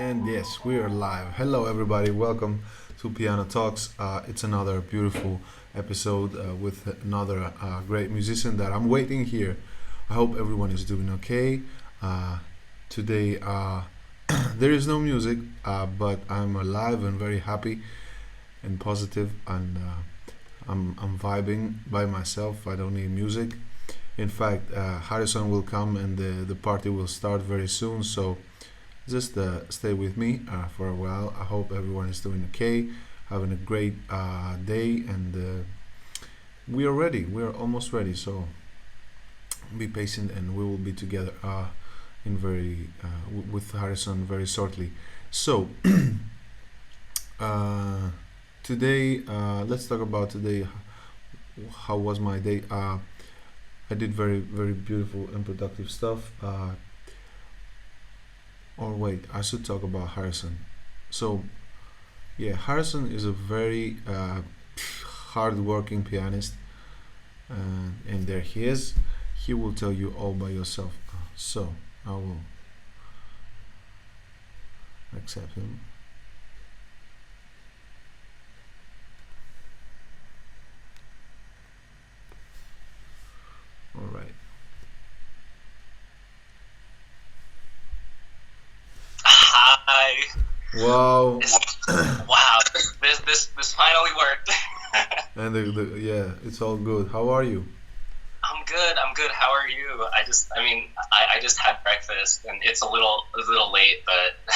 And yes, we are live. Hello, everybody. Welcome to Piano Talks. It's another beautiful episode with another great musician that I'm waiting here. I hope everyone is doing okay. Uh, Today, there is no music, but I'm alive and very happy and positive, and I'm vibing by myself. I don't need music. In fact, Harrison will come and the party will start very soon. So just stay with me for a while. I hope everyone is doing okay, having a great day, and we are ready. We are almost ready. So be patient, and we will be together in with Harrison very shortly. So uh, today, let's talk about today. How was my day? I did very beautiful and productive stuff. Or wait, I should talk about Harrison. So yeah, Harrison is a very hard-working pianist, and there he is. He will tell you all by yourself. So I will accept him. All right. Hi. Wow. Wow. This finally worked. And yeah, it's all good. How are you? I'm good. I'm good. How are you? I just had breakfast and it's a little late, but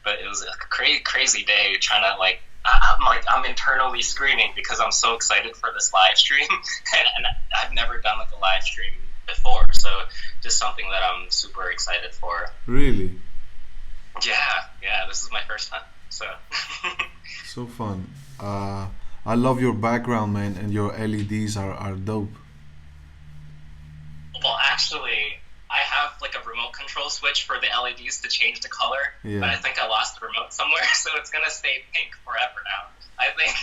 but it was a crazy day trying to I'm internally screaming because I'm so excited for this live stream and I've never done like a live stream before, so just something that I'm super excited for. Really? Yeah, this is my first time. So So fun. I love your background, man, and your LEDs are dope. well, actually, I have like a remote control switch for the LEDs to change the color, but I Yeah. think I lost the remote somewhere, so it's gonna stay pink forever now. I think.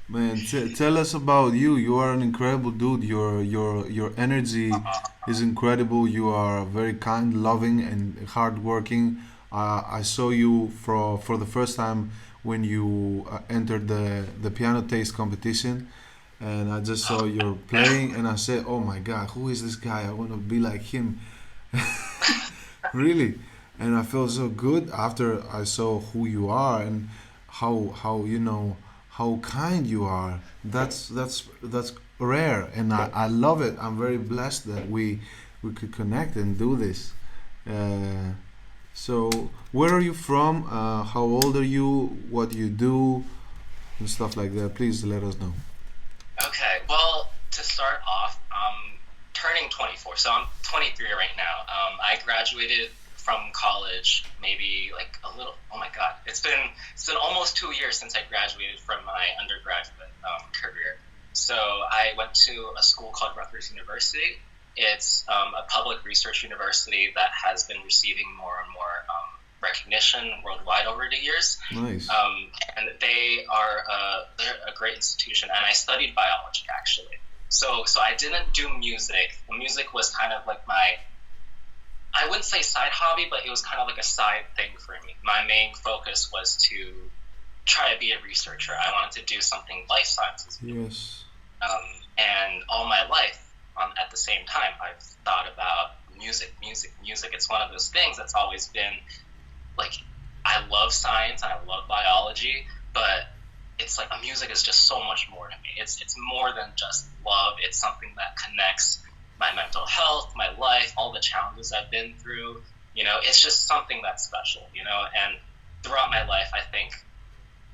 Man, tell us about you. You are an incredible dude. Your energy is incredible. You are very kind, loving, and hardworking. I saw you for the first time when you entered the piano taste competition, and I just saw you playing, and I said, "Oh my God, who is this guy? I want to be like him." Really, and I felt so good after I saw who you are and how how kind you are. That's rare, and I love it. I'm very blessed that we could connect and do this. Uh, so where are you from? How old are you? What do you do? And stuff like that. Please let us know. Okay, well, to start off, turning 24, so I'm 23 right now. I graduated from college maybe like a little. Oh my God, it's been almost 2 years since I graduated from my undergraduate career. So I went to a school called Rutgers University. It's a public research university that has been receiving more and more recognition worldwide over the years. Nice. And they're a great institution. And I studied biology actually. So I didn't do music. The music was kind of like I wouldn't say side hobby, but it was kind of like a side thing for me. My main focus was to try to be a researcher. I wanted to do something life sciences. Yes. And all my life, at the same time, I've thought about music. It's one of those things that's always been like, I love science, I love biology, but it's like music is just so much more to me. It's more than just love. It's something that connects my mental health, my life, all the challenges I've been through. It's just something that's special. And throughout my life, I think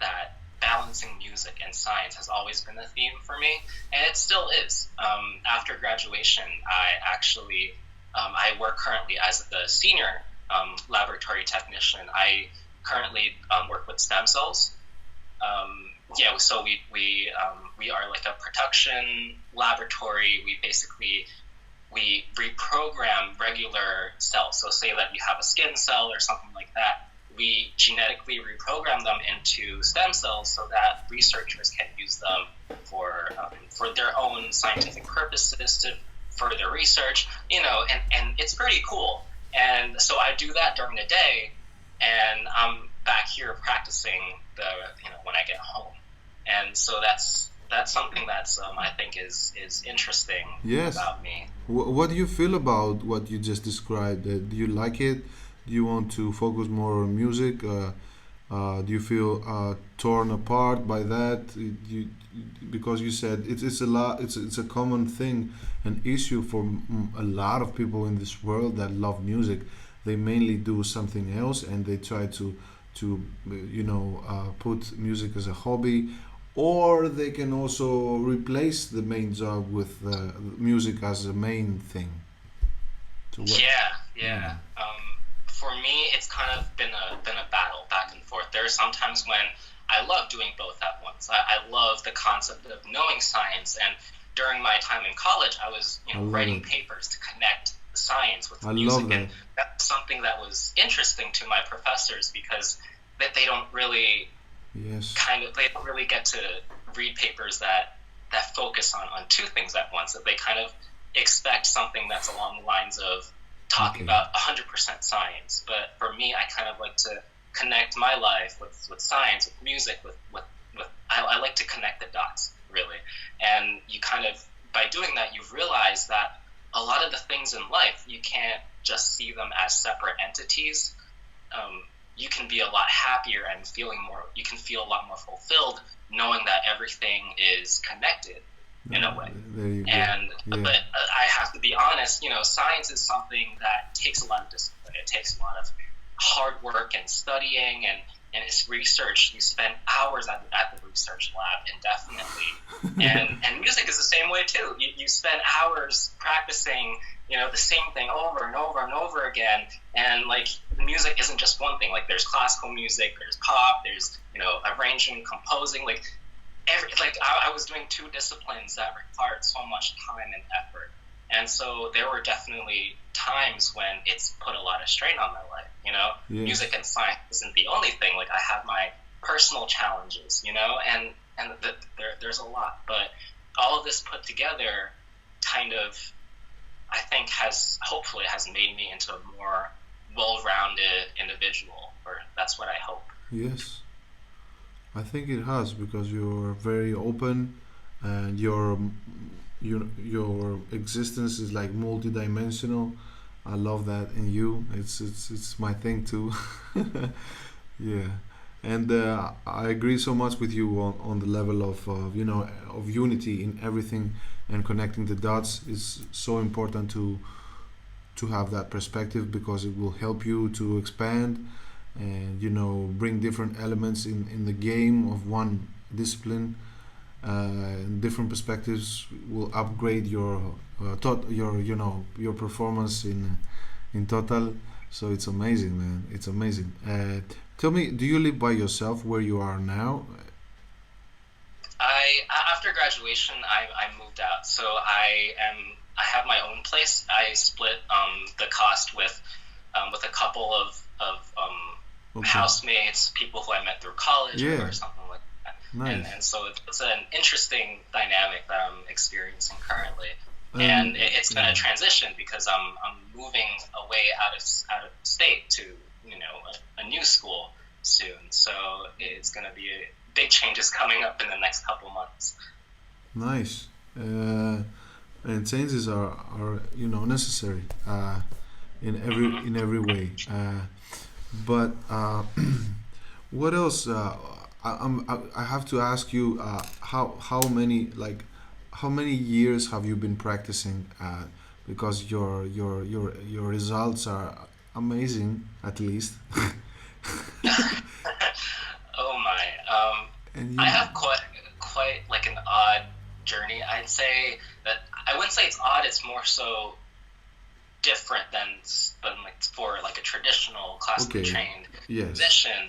that balancing music and science has always been a theme for me, and it still is. After graduation, I work currently as the senior laboratory technician. I currently work with stem cells. So we are like a production laboratory. We reprogram regular cells. So say that you have a skin cell or something like that. We genetically reprogram them into stem cells so that researchers can use them for their own scientific purposes to further research. And it's pretty cool. And so I do that during the day, and I'm back here practicing when I get home. And so that's something that's I think is interesting Yes. about me. What do you feel about what you just described? Do you like it? Do you want to focus more on music? Do you feel torn apart by that? Because you said it's a lot. It's a common thing, an issue for a lot of people in this world that love music. They mainly do something else, and they try to put music as a hobby, or they can also replace the main job with music as a main thing. So what? Yeah, Yeah, yeah. For me, it's kind of been a battle back and forth. There are some times when I love doing both at once. I love the concept of knowing science, and during my time in college, I was I love writing it. papers to connect science with I love music, and that. that's something that was interesting to my professors because that they don't really Yes. they don't really get to read papers that focus on two things at once. That they kind of expect something that's along the lines of talking Okay. about 100% science. But for me, I kind of like to connect my life with science, with music, with I like to connect the dots, really. And you kind of, by doing that, you realize that a lot of the things in life, you can't just see them as separate entities. You can be a lot happier and you can feel a lot more fulfilled knowing that everything is connected in a way. There you go. And Yeah. but I have to be honest, science is something that takes a lot of discipline. It takes a lot of hard work and studying and it's research. You spend hours at the research lab indefinitely. And music is the same way too. You spend hours practicing, the same thing over and over and over again. And like music isn't just one thing. Like there's classical music, there's pop, there's arranging, composing. I was doing two disciplines that required so much time and effort. And so there were definitely times when it's put a lot of strain on my life. Yes. Music and science isn't the only thing. Like I have my personal challenges, there's a lot. But all of this put together kind of, I think hopefully has made me into a more well-rounded individual, or that's what I hope. Yes. I think it has because you're very open, and your existence is like multidimensional. I love that in you. It's my thing too. Yeah, and I agree so much with you on the level of of unity in everything, and connecting the dots is so important to have that perspective because it will help you to expand and bring different elements in the game of one discipline. Different perspectives will upgrade your performance in total. So it's amazing, man. It's amazing. Tell me, do you live by yourself where you are now? After graduation, I moved out, so I have my own place. I split the cost with a couple of Okay. housemates, people who I met through college Yeah. or something like that. Nice. And so it's an interesting dynamic that I'm experiencing currently. And And it's been yeah. a transition because I'm moving away out of state to a new school soon. So it's going to be big changes coming up in the next couple months. Nice. And changes are necessary in every way. But what else? I have to ask you how many years have you been practicing? Because your results are amazing, at least. Oh my. And I you, have quite like an odd journey. I'd say that I wouldn't say it's odd. It's more so different than like for like a traditional classically okay? trained Yes. musician.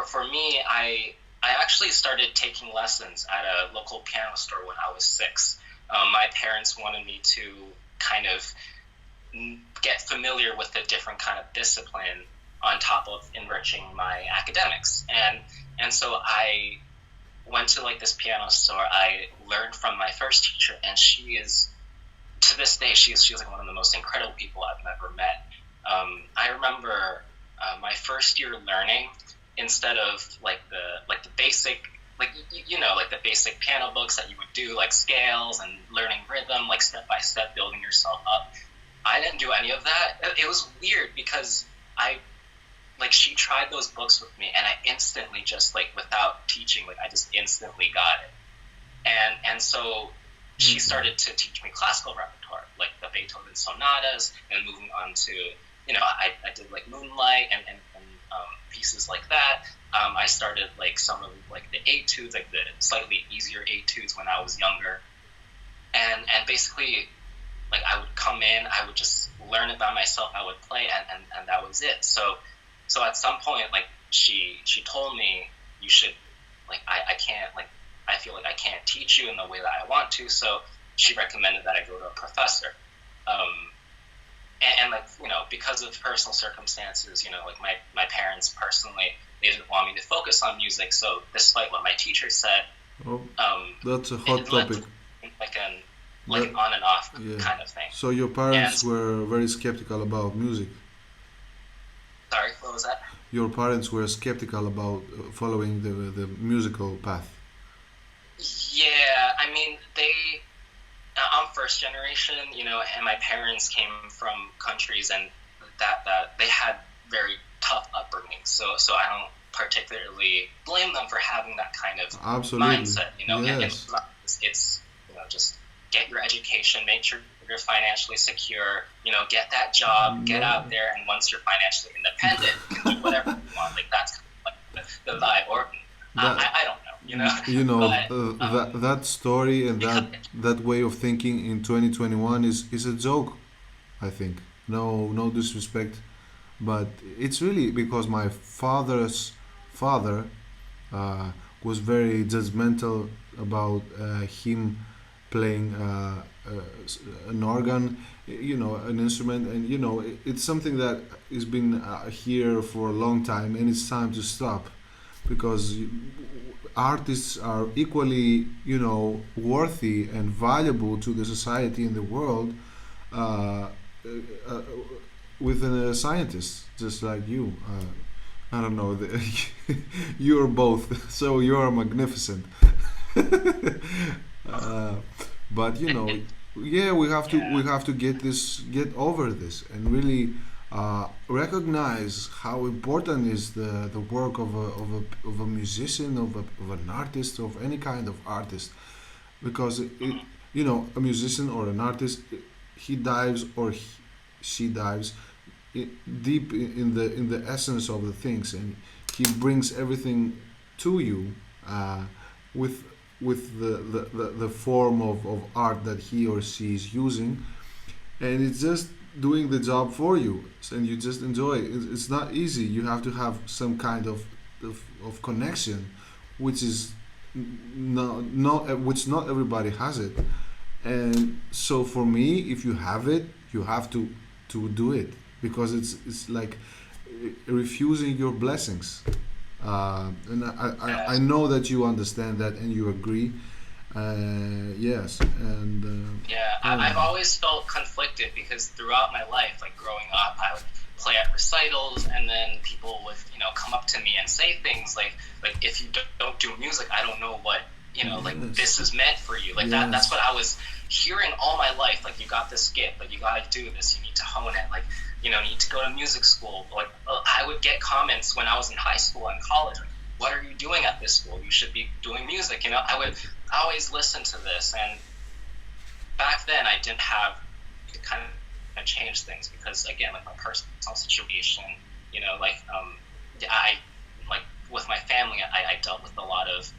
For me, I actually started taking lessons at a local piano store when I was 6. My parents wanted me to kind of get familiar with a different kind of discipline on top of enriching my academics, and so I went to like this piano store. I learned from my first teacher, and she is to this day she's like one of the most incredible people I've ever met. I remember my first year learning. instead of like the basic, like the basic piano books that you would do, like scales and learning rhythm, like step by step building yourself up. I didn't do any of that. It was weird because I like she tried those books with me, and I instantly just like without teaching, like I just instantly got it. And so she started to teach me classical repertoire, like the Beethoven sonatas, and moving on to I did like Moonlight and pieces like that. I started like some of like the etudes, like the slightly easier etudes when I was younger, and basically like I would come in, I would just learn it by myself, I would play, and that was it. So at some point, like she told me, you should I can't like I feel like I can't teach you in the way that I want to, so she recommended that I go to a professor. And like because of personal circumstances, like my parents personally, they didn't want me to focus on music, so despite what my teacher said, Oh, that's a hot it led to topic. like an That, on and off yeah. kind of thing. So your And parents were very skeptical about music. sorry, what was that? Your parents were skeptical about following the musical path. Yeah, I mean, I'm first generation, and my parents came from countries and that they had very tough upbringing. So I don't particularly blame them for having that kind of Absolutely. mindset. And Yes. it's just get your education, make sure you're financially secure. Get that job, get No. out there, and once you're financially independent, you can do whatever you want. Like that's kind of like the vibe. Or That I don't know. you know But that story and because that way of thinking in 2021 is a joke. I think no disrespect, but it's really because my father's father uh, was very judgmental about him playing an organ, an instrument, and it's something that has been here for a long time, and it's time to stop because artists are equally, worthy and valuable to the society and the world uh, uh, with a scientist, just like you. I don't know. You're both, so you're magnificent. uh, but yeah, we yeah, have to get over this, and really recognize how important is the work of a musician, of an artist, of any kind of artist, because a musician or an artist, he dives or she dives i- deep in the essence of the things, and he brings everything to you with the form of art that he or she is using, and it's just doing the job for you, and you just enjoy it. It's not easy. You have to have some kind of connection, which is not which not everybody has it. And so for me, if you have it, you have to do it, because it's like refusing your blessings. And I yeah. know that you understand that and you agree. Yes, and Yeah, yeah. I've always felt conflicted because throughout my life, like growing up, I would play at recitals, and then people would, come up to me and say things like if you don't do music, I don't know what, like Yes, this is meant for you. Like that's yes, what I was hearing all my life. Like you got this gift, like you got to do this, you need to hone it. Like you need to go to music school. Like I would get comments when I was in high school and college. Like, what are you doing at this school? You should be doing music. I would always listen to this, and back then I didn't have to kind of change things because again, like my personal situation, like I like with my family, I dealt with a lot of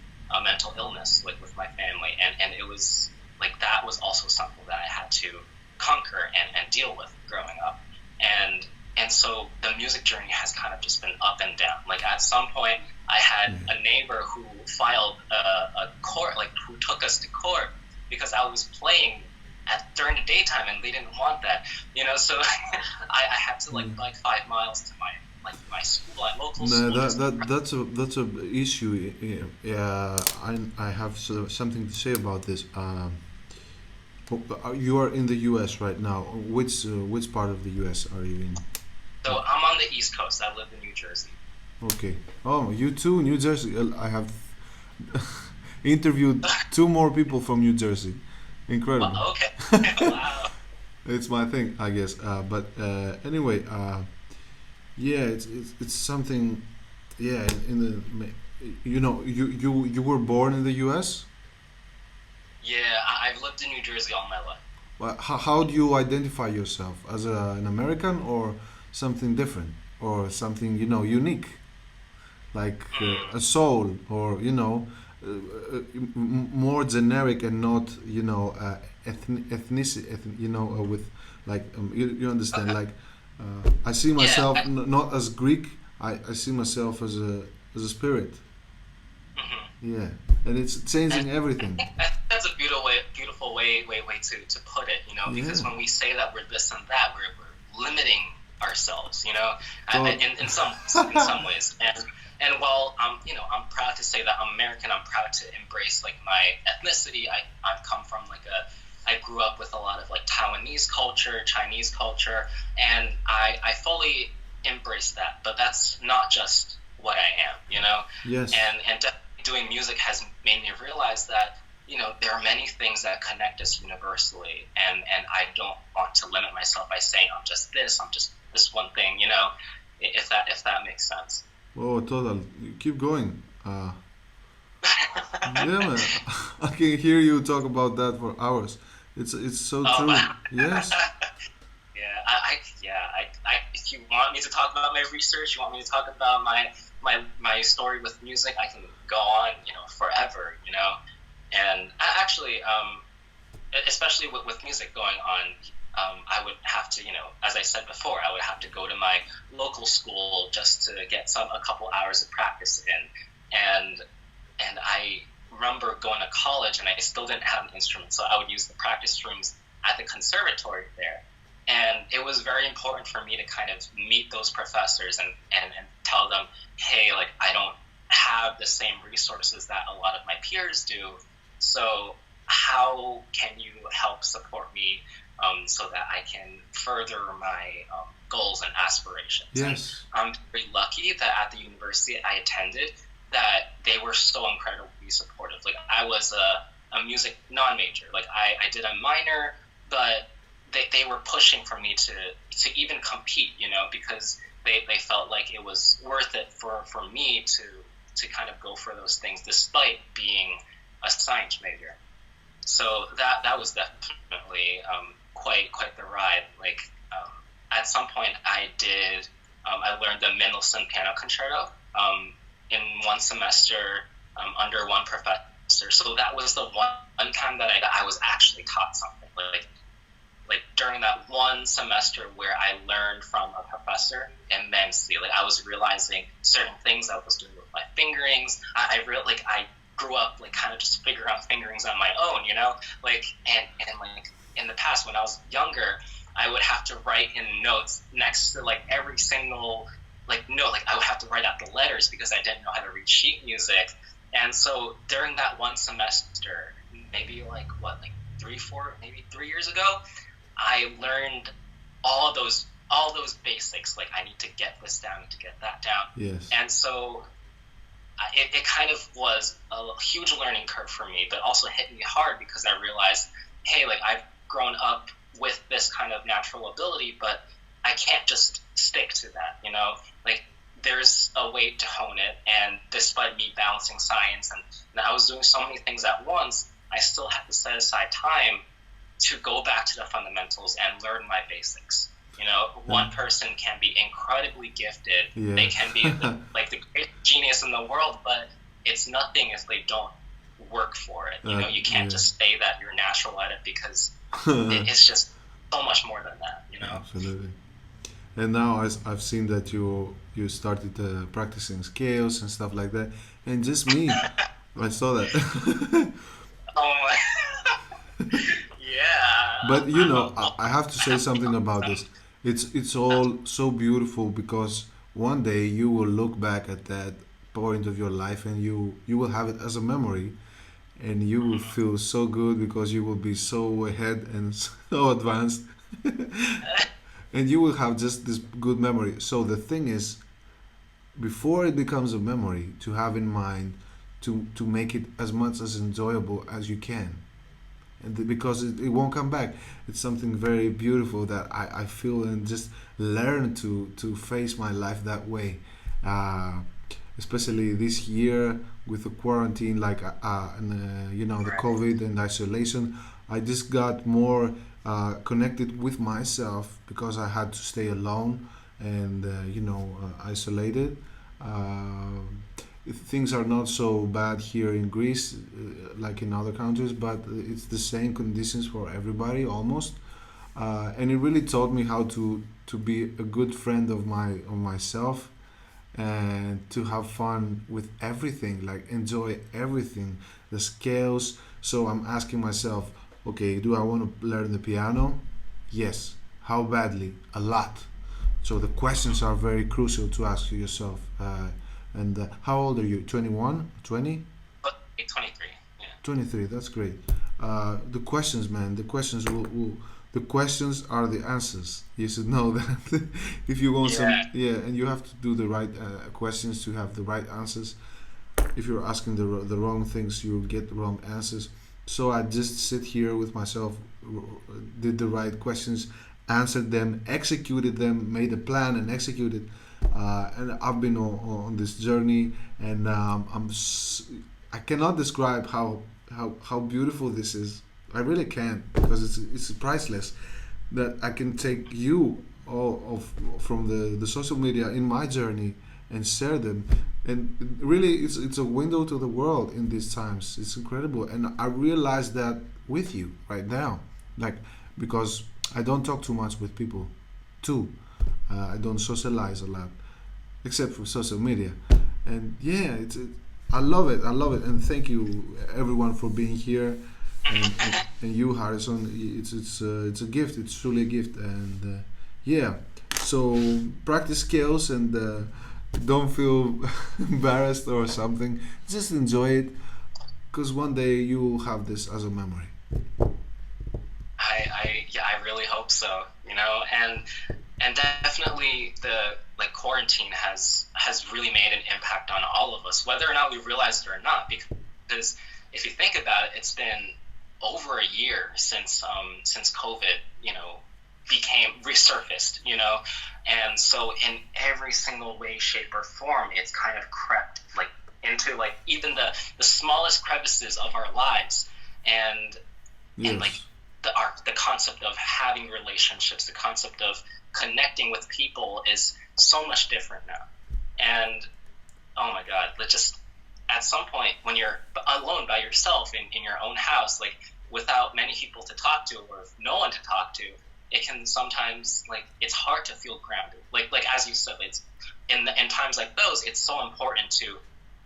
mental illness, like with my family, and it was like that was also something that I had to conquer and deal with growing up, and so the music journey has kind of just been up and down. Like at some point, I had yeah. a neighbor who filed a court, like who took us to court because I was playing during the daytime, and they didn't want that. So I had to Yeah. like bike 5 miles to my school, my local No, school, just to that's a issue. Yeah, I have something to say about this. You are in the U.S. right now. Which part of the U.S. are you in? so I'm on the East Coast. I live in New Jersey. Okay. Oh, you too, New Jersey. I have interviewed two more people from New Jersey. Incredible. Well, okay. Wow. It's my thing, I guess. But anyway, yeah, it's something. Yeah, in the you were born in the U.S. Yeah, I've lived in New Jersey all my life. Well, how do you identify yourself as an American or something different or something unique, like Mm, a soul or more generic and not ethnicity, with like you understand, okay. like I see Yeah. myself not as Greek. I see myself as a spirit. Mhm. Yeah, and it's And changing everything. I think that's a beautiful way to put it. Yeah, Because when we say that we're this and that, we're limiting ourselves. tot In some ways. And while I'm proud to say that I'm American, I'm proud to embrace like my ethnicity. I've come from I grew up with a lot of like Taiwanese culture, Chinese culture, and I fully embrace that. But that's not just what I am. yes, And doing music has made me realize that there are many things that connect us universally, and I don't want to limit myself by saying I'm just this, I'm just this one thing. If that makes sense. oh, total. Keep going. Yeah, man. I can hear you talk about that for hours. It's so Oh, true. wow. Yes. Yeah, if you want me to talk about my research, you want me to talk about my story with music, I can go on, forever. And actually, especially with music going on, I would have to, as I said before, I would have to go to my local school just to get a couple hours of practice in, and I remember going to college and I still didn't have an instrument, so I would use the practice rooms at the conservatory there. And it was very important for me to kind of meet those professors and tell them, hey, like I don't have the same resources that a lot of my peers do. So how can you help support me so that I can further my goals and aspirations? And Yes. I'm very lucky that at the university I attended, that they were so incredibly supportive. Like I was a music non-major. Like I did a minor, but they were pushing for me to even compete, because they felt like it was worth it for me to kind of go for those things despite being a science major. So that was definitely quite the ride. Like at some point I learned the Mendelssohn Piano Concerto in one semester under one professor. So that was the one time that I was actually taught something. Like during that one semester where I learned from a professor immensely. Like I was realizing certain things I was doing with my fingerings. I grew up like kind of just figuring out fingerings on my own, like and like in the past when I was younger, I would have to write in notes next to like every single like note. Like I would have to write out the letters because I didn't know how to read sheet music. And so during that one semester, maybe like 3 years ago, I learned all those basics. Like I need to get this down, I need to get that down, Yes. and so it kind of was a huge learning curve for me, but also hit me hard because I realized, hey, like I've grown up with this kind of natural ability, but I can't just stick to that, Like there's a way to hone it, and despite me balancing science and I was doing so many things at once, I still had to set aside time to go back to the fundamentals and learn my basics. Yeah. One person can be incredibly gifted. They Yes. can be the greatest genius in the world, but it's nothing if they don't work for it. You can't Yeah. just say that you're natural at it because it's just so much more than that. Absolutely. And now I've seen that you started practicing scales and stuff like that, and just me, I saw that. Oh my, yeah. But I'm a I have to say something about this. It's all so beautiful because one day you will look back at that point of your life and you will have it as a memory, and you will feel so good because you will be so ahead and so advanced, and you will have just this good memory. So the thing is, before it becomes a memory, to have in mind, to make it as much as enjoyable as you can, and because it won't come back. It's something very beautiful that I feel, and just learn to face my life that way. uh, Especially this year with the quarantine, like and the Right. COVID and isolation, I just got more connected with myself because I had to stay alone and isolated. Uh, Things are not so bad here in Greece, like in other countries, but it's the same conditions for everybody almost. And it really taught me how to be a good friend of myself, and to have fun with everything, like enjoy everything, the scales. So I'm asking myself, okay, do I want to learn the piano? Yes. How badly? A lot. So the questions are very crucial to ask yourself. And how old are you? 21? 20? But 23. Yeah. 23. That's great. The questions, man. The questions are the answers. You should know that. If you want some, Yeah. yeah, and you have to do the right questions to have the right answers. If you're asking the wrong things, you'll get the wrong answers. So I just sit here with myself, did the right questions, answered them, executed them, made a plan and executed. And I've been on this journey, and I cannot describe how beautiful this is. I really can't, because it's priceless that I can take you all of from the social media in my journey and share them. And really, it's a window to the world in these times. It's incredible, and I realize that with you right now, like, because I don't talk too much with people, too. I don't socialize a lot, except for social media. And yeah, I love it. I love it, and thank you everyone for being here, and you, Harrison. It's a gift. It's truly a gift, and yeah. So practice skills, and don't feel embarrassed or something. Just enjoy it, because one day you will have this as a memory. Yeah, I really hope so. And definitely the like quarantine has really made an impact on all of us, whether or not we realize it or not. Because if you think about it, it's been over a year since COVID, became resurfaced, and so in every single way, shape, or form, it's kind of crept like into like even the smallest crevices of our lives, and like Yes, the concept of having relationships, the concept of connecting with people is so much different now. And oh my god, just at some point when you're alone by yourself in your own house, like without many people to talk to or no one to talk to, it can sometimes like it's hard to feel grounded. Like as you said, it's in times like those, it's so important to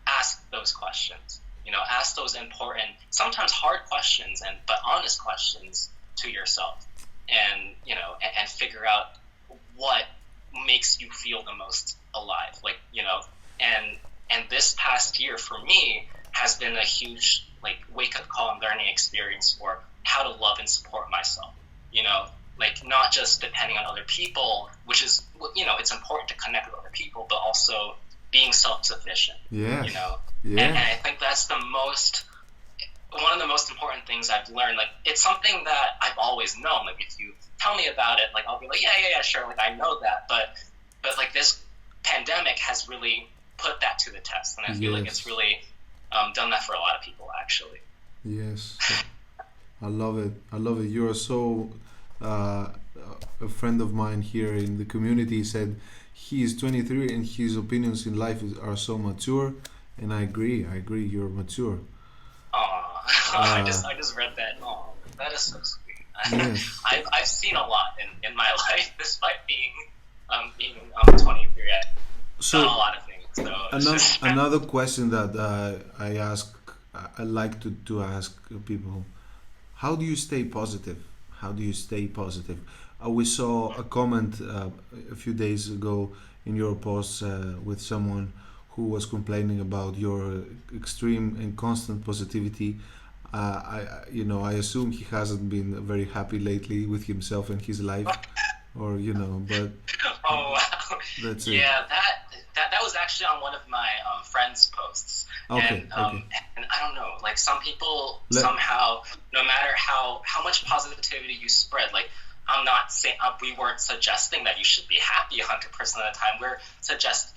ask those questions. Ask those important, sometimes hard questions, but honest questions to yourself, and and figure out what makes you feel the most alive. And this past year for me has been a huge like wake up call and learning experience for how to love and support myself. You know, like not just depending on other people, which is it's important to connect with other people, but also being self-sufficient. You yes, know, and yes, I think that's one of the most important things I've learned. Like it's something that I've always known. Like if you tell me about it, like I'll be like, yeah, sure, like I know that. But like this pandemic has really put that to the test, and I feel like it's yes, really done that for a lot of people actually. yes. I love it. I love it. You're so. Uh, a friend of mine here in the community said he is 23 and his opinions in life are so mature, and I agree. I agree. You're mature. Oh, Uh, I just read that. Oh, that is so sweet. yes. I've seen a lot in my life, despite being 23. I've done a So lot of things, so it's another just another question that I ask, I like to ask people: how do you stay positive? How do you stay positive? We saw a comment a few days ago in your post with someone who was complaining about your extreme and constant positivity. I assume he hasn't been very happy lately with himself and his life, or but oh wow, that's it. yeah, that that was actually on one of my friends' posts, Okay, okay. and I don't know, like some people Let somehow, no matter how much positivity you spread, like I'm not saying we weren't suggesting that you should be happy 100% of the time.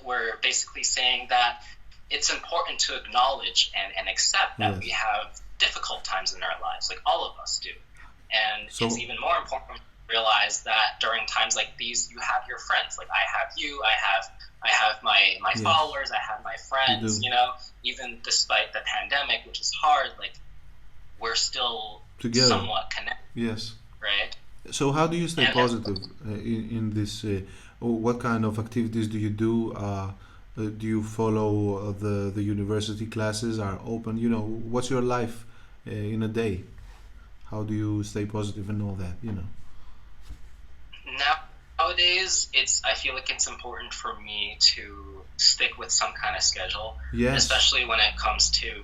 We're basically saying that it's important to acknowledge and accept that we yes. have difficult times in our lives, like all of us do, and it's So even more important to realize that during times like these, you have your friends. Like I have you, I have my yes, followers, I have my you friends. do Even despite the pandemic, which is hard, like we're still together. somewhat connected, Yes. right? So how do you stay And positive in this? What kind of activities do you do? Do you follow the university classes are open? You know, what's your life in a day? How do you stay positive and all that? You know. nowadays, it's I feel like it's important for me to stick with some kind of schedule, Yes. especially when it comes to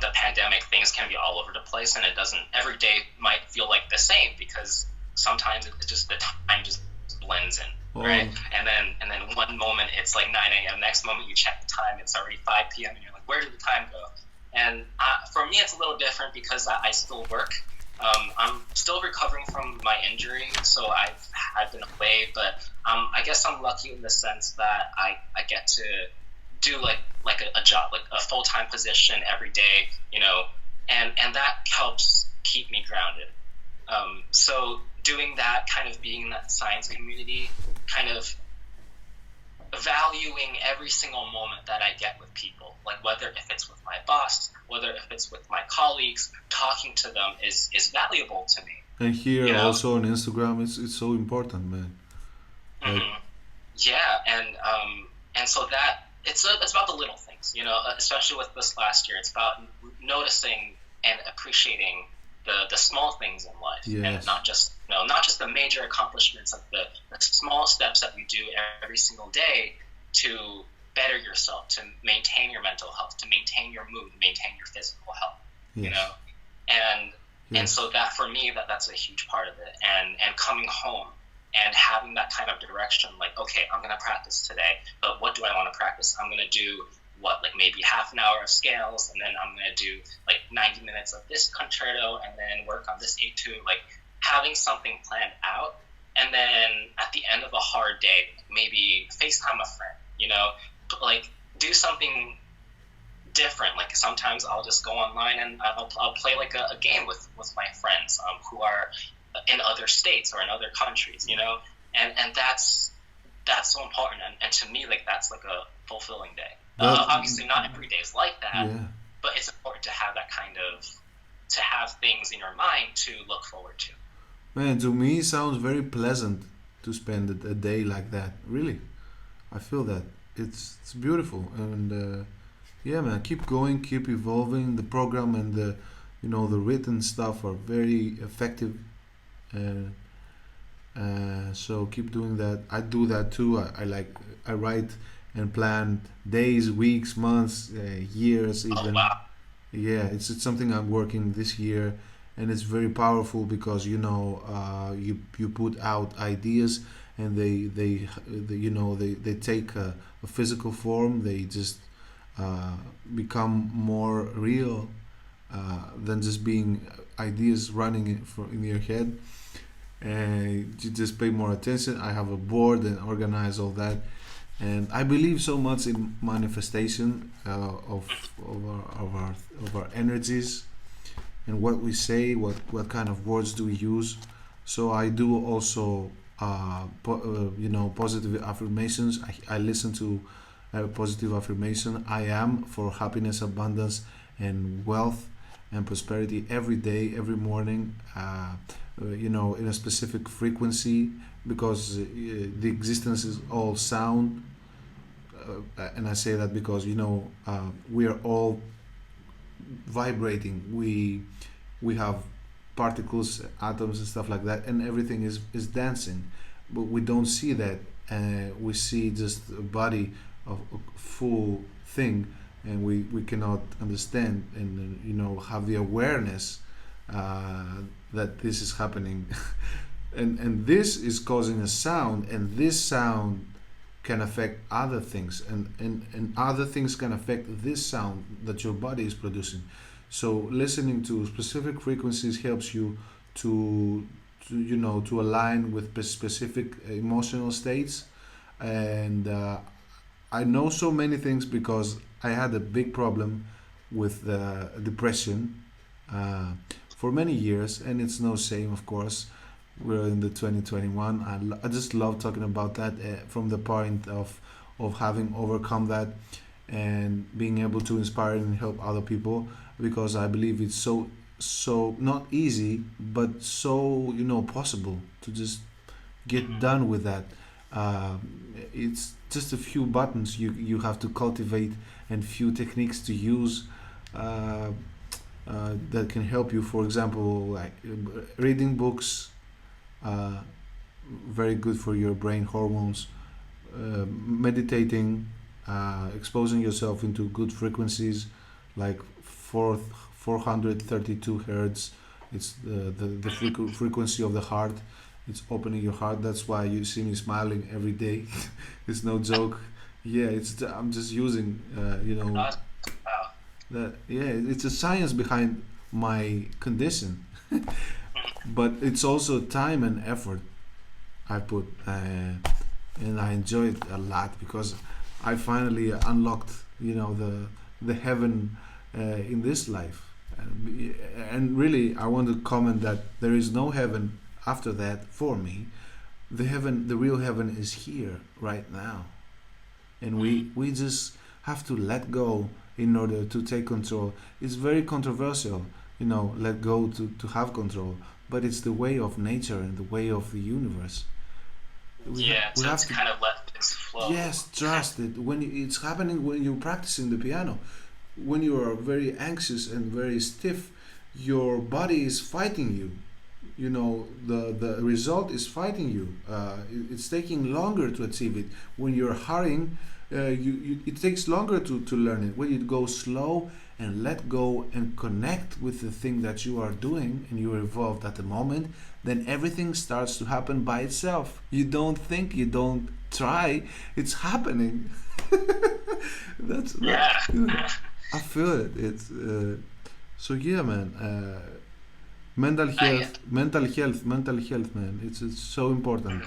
the pandemic. Things can be all over the place, and it doesn't. Every day might feel like the same because sometimes it just the time just blends in, right? Oh, And then one moment it's like 9 a.m. Next moment you check the time, it's already 5 p.m. and you're like, where did the time go? And for me, it's a little different because I still work. I'm still recovering from my injury, so I've been away. But I guess I'm lucky in the sense that I get to do like a job, like a full time position every day, and that helps keep me grounded. So doing that, kind of being in that science community, kind of valuing every single moment that I get with people, like whether if it's with my boss, whether if it's with my colleagues, talking to them is valuable to me. and here You know, also on Instagram, it's so important, man. Like hmm yeah, and so that it's about the little things, especially with this last year. It's about noticing and appreciating the small things in life, and yes, not just the major accomplishments of the small steps that we do every single day to better yourself, to maintain your mental health, to maintain your mood, maintain your physical health. You know, yes, and and yes, so that for me that's a huge part of it, and coming home and having that kind of direction, like, okay, I'm going to practice today, but what do I want to practice? I'm going to do what, like maybe half an hour of scales, and then I'm going to do like 90 minutes of this concerto, and then work on this etude, like having something planned out. And then at the end of a hard day, maybe FaceTime a friend, like do something different. Like sometimes I'll just go online and I'll play like a game with my friends who are in other states or in other countries, and that's so important. And to me, like that's like a fulfilling day. that Obviously, not every day is like that, yeah. but it's important to have that kind of to have things in your mind to look forward to. Man, to me, sounds very pleasant to spend a day like that. Really, I feel that it's beautiful, and yeah, man, keep going, keep evolving. The program and the written stuff are very effective, and so keep doing that. I do that too. I write and plan days, weeks, months, years, Oh even. wow. Yeah, it's something I'm working this year, and it's very powerful because you put out ideas, and they take a physical form. They just uh, become more real than just being ideas running in your head. And you just pay more attention. I have a board and organize all that, and I believe so much in manifestation of our energies and what we say, what kind of words do we use. So I do also positive affirmations. I listen to a positive affirmation. I am for happiness, abundance, and wealth and prosperity every day, every morning. In a specific frequency because the existence is all sound, and I say that because we are all vibrating. We have particles, atoms, and stuff like that, and everything is dancing, but we don't see that. We see just a body of a full thing, and we cannot understand and have the awareness uh, that this is happening, and this is causing a sound, and this sound can affect other things, and other things can affect this sound that your body is producing. So listening to specific frequencies helps you to align with specific emotional states. And I know so many things because I had a big problem with depression uh, for many years, and it's no shame, of course. We're in the 2021. I just love talking about that from the point of having overcome that and being able to inspire and help other people, because I believe it's so not easy, but so possible to just get done with that. It's just a few buttons you have to cultivate and few techniques to use uh, that can help you. For example, like reading books, uh, very good for your brain hormones. Meditating, exposing yourself into good frequencies, like 432 hertz. It's the frequency of the heart. It's opening your heart. That's why you see me smiling every day. It's no joke. Yeah, I'm just using Wow. that. Yeah, it's a science behind my condition, but it's also time and effort I put, and I enjoy it a lot because I finally unlocked, the heaven in this life. And really, I want to comment that there is no heaven after that for me. The real heaven is here right now, and we just have to let go in order to take control. It's very controversial, let go to have control, but it's the way of nature and the way of the universe. Yeah, We have to to, kind of let things flow. yes, trust it. It's happening when you're practicing the piano, when you are very anxious and very stiff, your body is fighting you. The result is fighting you. It's taking longer to achieve it. When you're hurrying, it takes longer to learn it. When you go slow and let go and connect with the thing that you are doing and you're involved at the moment, then everything starts to happen by itself. You don't think, you don't try, it's happening. That's Yeah. I feel it. It's so yeah, man. Mental I, health, mental health, man. It's so important.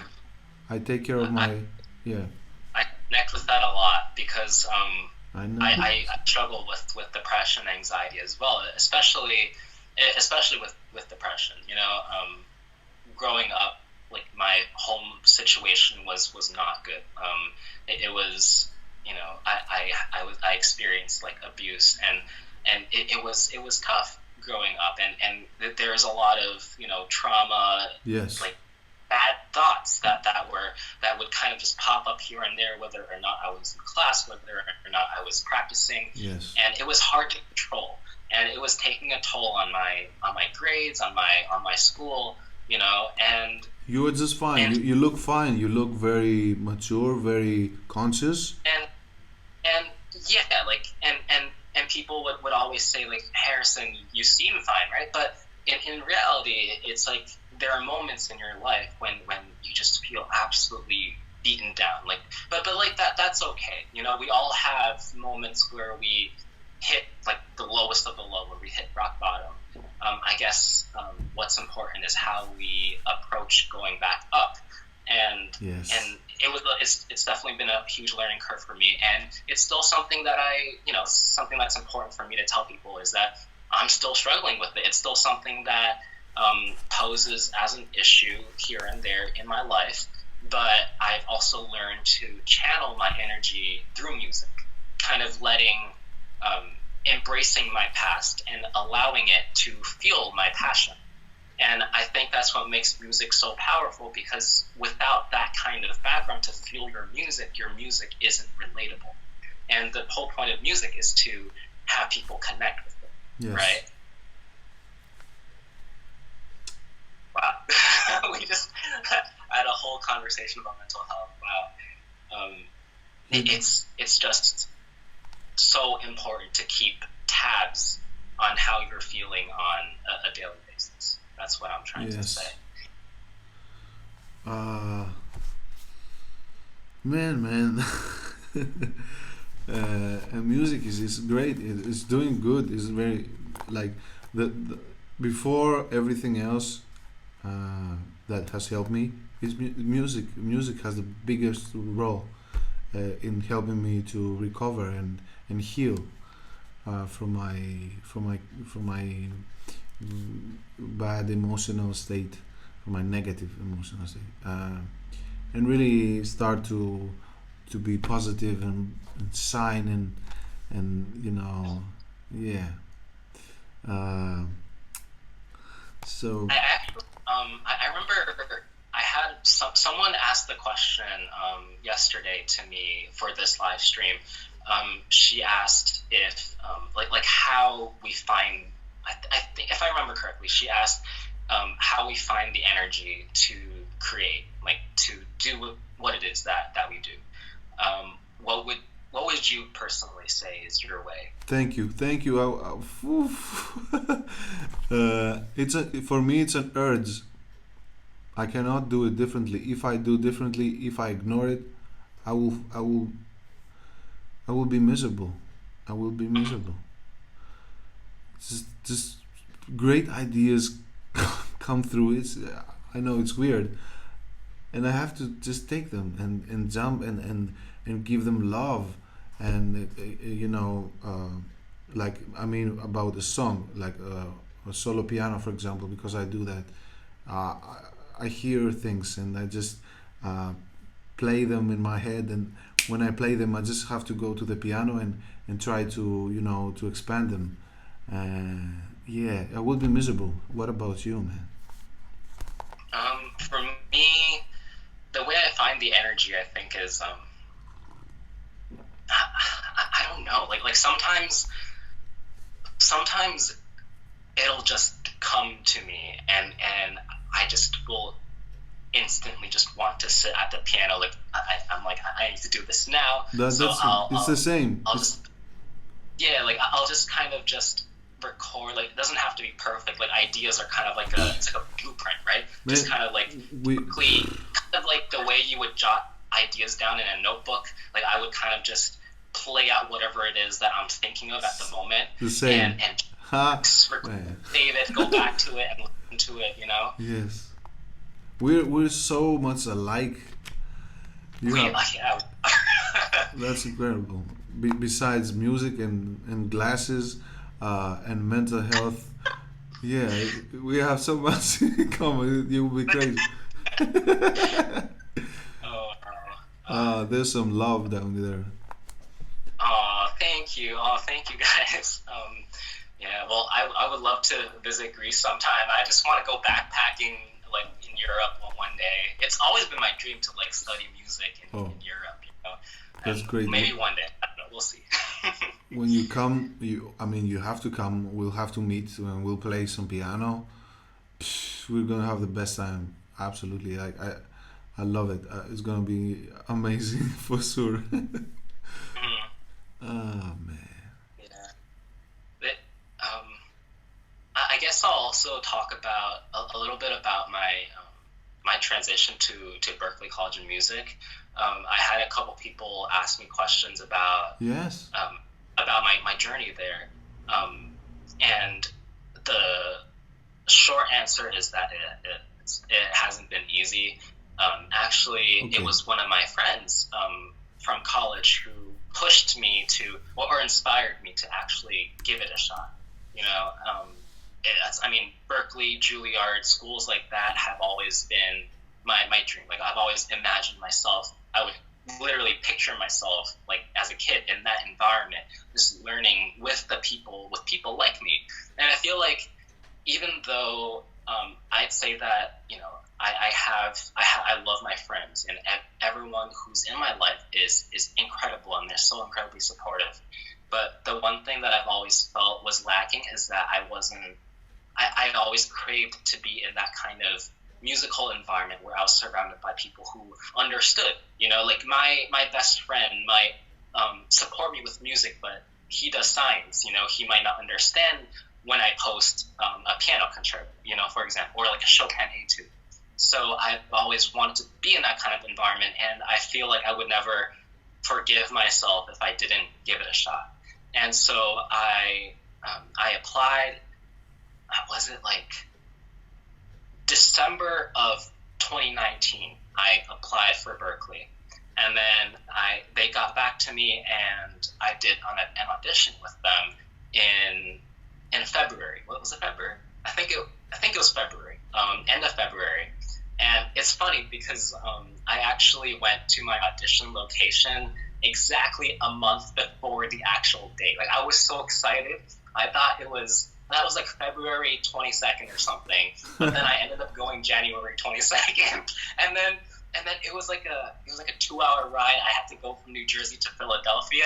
I take care of I my, yeah. I connect with that a lot because I know. I struggle with depression, anxiety as well, especially with depression. Growing up, like my home situation was not good. It was, I experienced like abuse, and it was tough growing up, and there's a lot of trauma, Yes. like bad thoughts that would kind of just pop up here and there, whether or not I was in class, whether or not I was practicing, Yes. and it was hard to control, and it was taking a toll on my grades, on my school, and You are just fine. and You look fine. You look very mature, very conscious. and and yeah, like and people would always say like, Harrison, you seem fine, right? But in reality, it's like there are moments in your life when you just feel absolutely beaten down, like, but like that's okay. We all have moments where we hit like the lowest of the low, where we hit rock bottom. I guess what's important is how we approach going back up, and Yes. and it's definitely been a huge learning curve for me, and it's still something that something that's important for me to tell people, is that I'm still struggling with it. It's still something that poses as an issue here and there in my life, but I've also learned to channel my energy through music, kind of embracing my past and allowing it to fuel my passion. And I think that's what makes music so powerful, because without that kind of background to fuel your music isn't relatable. And the whole point of music is to have people connect with it, Yes. right? Wow. We just had a whole conversation about mental health. Wow. It's just so important to keep tabs on how you're feeling on a daily basis. That's what I'm trying to Yes. say. Uh, Man. And music is great. It's doing good. It's very like the before everything else that has helped me is music. Music has the biggest role in helping me to recover and heal from my bad emotional state, from my negative emotional state, and really start to be positive and shine and yeah. Uh, so I actually, I remember I had someone asked the question yesterday to me for this live stream. She asked if like how we find. I think if I remember correctly, she asked how we find the energy to create, like to do what it is that we do. Um, what would you personally say is your way? thank you. It's a for me. It's an urge. I cannot do it differently. If I do differently, if I ignore it, I will be miserable. I will be miserable. Just great ideas come through. It's I know it's weird, and I have to just take them and jump and give them love, and like I mean about a song like a solo piano, for example, because I do that. I hear things and I just uh, play them in my head, and when I play them, I just have to go to the piano and try to to expand them. Yeah, I would be miserable. What about you, man? For me, the way I find the energy, I think, is I don't know. Like sometimes it'll just come to me, and I just will instantly just want to sit at the piano. Like I'm like I need to do this now. So That's it's the same. I'll It's just yeah, like I'll just kind of just record. Like it doesn't have to be perfect. Like ideas are kind of like it's like a blueprint, right? Just man. kind of like We quickly, kind of like the way you would jot ideas down in a notebook. Like I would kind of just play out whatever it is that I'm thinking of at the moment, the same. and Ha, man. save it, go back to it, and listen to it. You know, Yes, we're so much alike. You we have like yeah. that's incredible. Besides music and glasses and mental health, yeah, we have so much in common. You will be crazy. Oh, uh, There's some love down there. oh, thank you. Oh, thank you guys. Yeah, well, I would love to visit Greece sometime. I just want to go backpacking like in Europe one day. It's always been my dream to like study music Oh, in Europe, you know. that's And great. maybe one day. I don't know. We'll see. When you come, I mean, you have to come. We'll have to meet and we'll play some piano. We're gonna have the best time. Absolutely, I love it. It's gonna be amazing for sure. Mhm. Oh man. Yeah. But, I guess I'll also talk about a little bit about my transition to Berkeley College of Music. I had a couple people ask me questions Yes. about my journey there, and the short answer is that it hasn't been easy. Actually, it Okay. was one of my friends from college who pushed me to, or inspired me to actually give it a shot. You know, I mean, Berkeley, Juilliard, schools like that have always been my dream. Like I've always imagined myself. I would literally picture myself like as a kid in that environment, just learning with with people like me. And I feel like even though I'd say that I love my friends, and everyone who's in my life is incredible, and they're so incredibly supportive. But the one thing that I've always felt was lacking is that I wasn't. I always craved to be in that kind of musical environment where I was surrounded by people who understood. You know, like my best friend might support me with music, but he does science. You know, he might not understand when I post a piano concerto. You know, for example, or like a Chopin etude. So I've always wanted to be in that kind of environment, and I feel like I would never forgive myself if I didn't give it a shot. And so I applied. Was it like December of 2019? I applied for Berkeley, and then they got back to me, and I did an audition with them in February. What was it? February? I think it was February. End of February. And it's funny because I actually went to my audition location exactly a month before the actual date. Like, I was so excited. I thought that was like February 22nd or something. But then I ended up going January 22nd. And then it was like a 2-hour ride. I had to go from New Jersey to Philadelphia.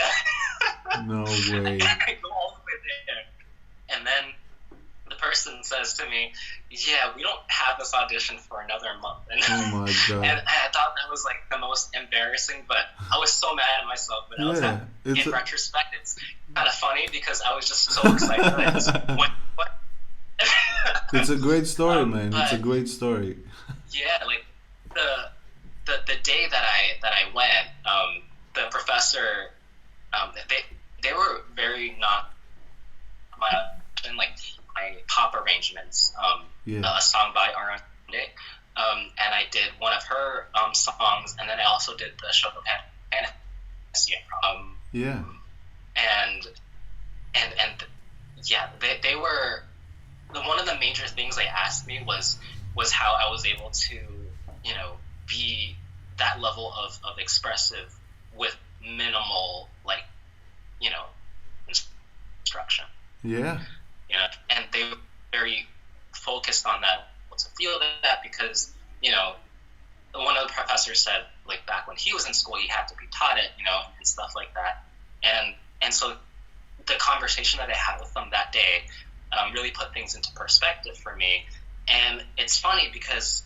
No way. I go all the way there. And then the person says to me, "Yeah, we don't have this audition for another month." And, Oh my God. and I thought that was like the most embarrassing, but I was so mad at myself. But Yeah, in retrospect, it's kind of funny because I was just so excited that I just went. it's a great story, man. It's a but great story. yeah, like the day that I went, the professor, they were very not my and like my pop arrangements, Yeah. a song by Ariana Grande, and I did one of her songs, and then I also did the show Fantasy, Yeah. and yeah, they were one of the major things they asked me was how I was able to, you know, be that level of expressive with minimal, like, you know, instruction. Yeah. You know, and they were very focused on that, to feel that, because, you know, one of the professors said, like, back when he was in school, he had to be taught it, you know, and stuff like that. And so the conversation that I had with them that day really put things into perspective for me. And it's funny because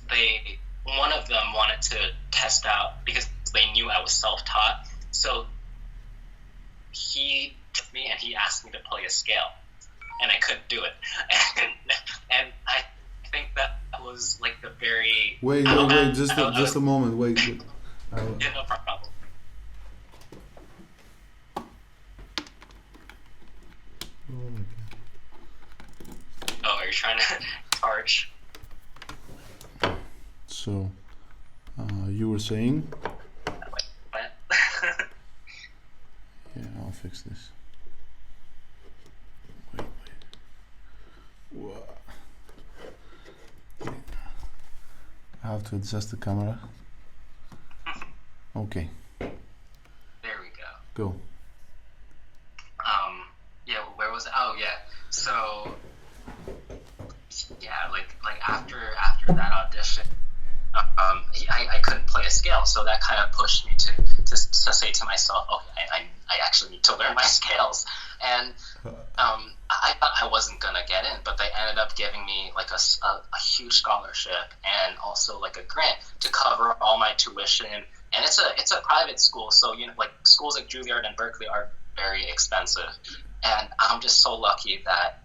one of them wanted to test out, because they knew I was self-taught. So he took me and he asked me to play a scale, and I couldn't do it. And I think that was like the very... Wait, just a moment. Wait. Yeah, no problem. Oh my God. Oh, are you trying to charge? So, you were saying? What? Yeah, I'll fix this. Wait. Whoa. I have to adjust the camera. Okay, There we go. go. Yeah, where was it? Oh, yeah. So, yeah, like after that audition, I couldn't play a scale, so that kind of pushed me to say to myself, okay, I actually need to learn my scales. And I thought I wasn't gonna get in, but they ended up giving me like a huge scholarship and also like a grant to cover all my tuition. And it's a private school, so, you know, like schools like Juilliard and Berkeley are very expensive. And I'm just so lucky that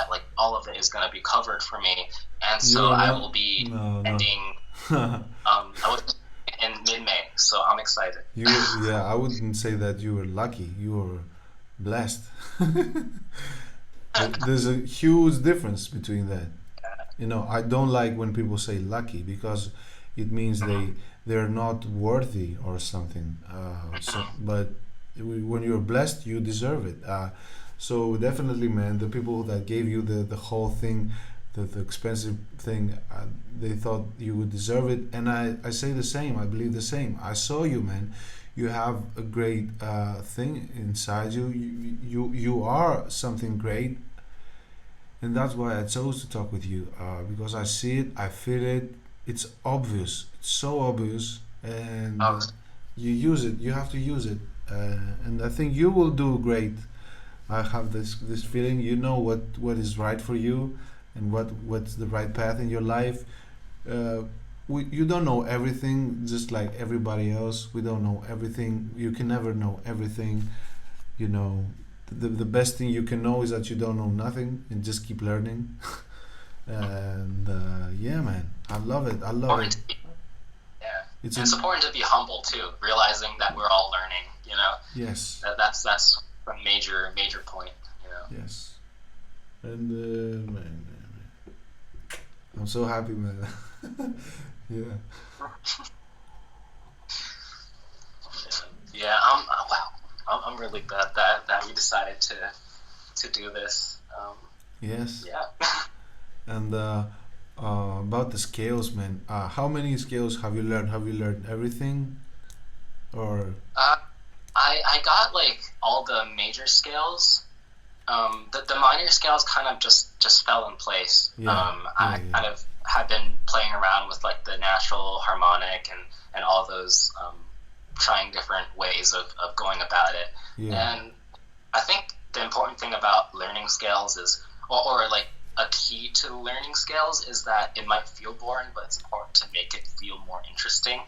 like all of it is going to be covered for me. And so I will be ending. I was in mid-May, so I'm excited. Yeah, I wouldn't say that you were lucky. You were blessed. There's a huge difference between that. You know, I don't like when people say lucky, because it means they're not worthy or something. But when you're blessed, you deserve it. So definitely, man, the people that gave you the whole thing, the expensive thing, they thought you would deserve it. And I say the same. I believe the same. I saw you, man. You have a great thing inside you. You are something great. And that's why I chose to talk with you, because I see it, I feel it. It's obvious. It's so obvious. And you use it. You have to use it. And I think you will do great. I have this feeling. You know what is right for you, and what's the right path in your life. You don't know everything, just like everybody else. We don't know everything. You can never know everything. You know, the best thing you can know is that you don't know nothing, and just keep learning. And yeah, man, I love it. I love it. Important to be, yeah. It's And it's an important to be humble too, realizing that we're all learning. yes, That's a major point. yes. And man, I'm so happy, man. Yeah. Yeah. Wow. I'm really glad that we decided to do this. Yes. Yeah. And about the scales, man. How many scales have you learned? Have you learned everything? Or Uh, I got like all the major scales. The minor scales kind of just fell in place. yeah, yeah, I yeah, kind of have been playing around with like the natural harmonic and all those, trying different ways of going about it. yeah, And I think the important thing about learning scales is, or like a key to learning scales is that it might feel boring, but it's important to make it feel more interesting.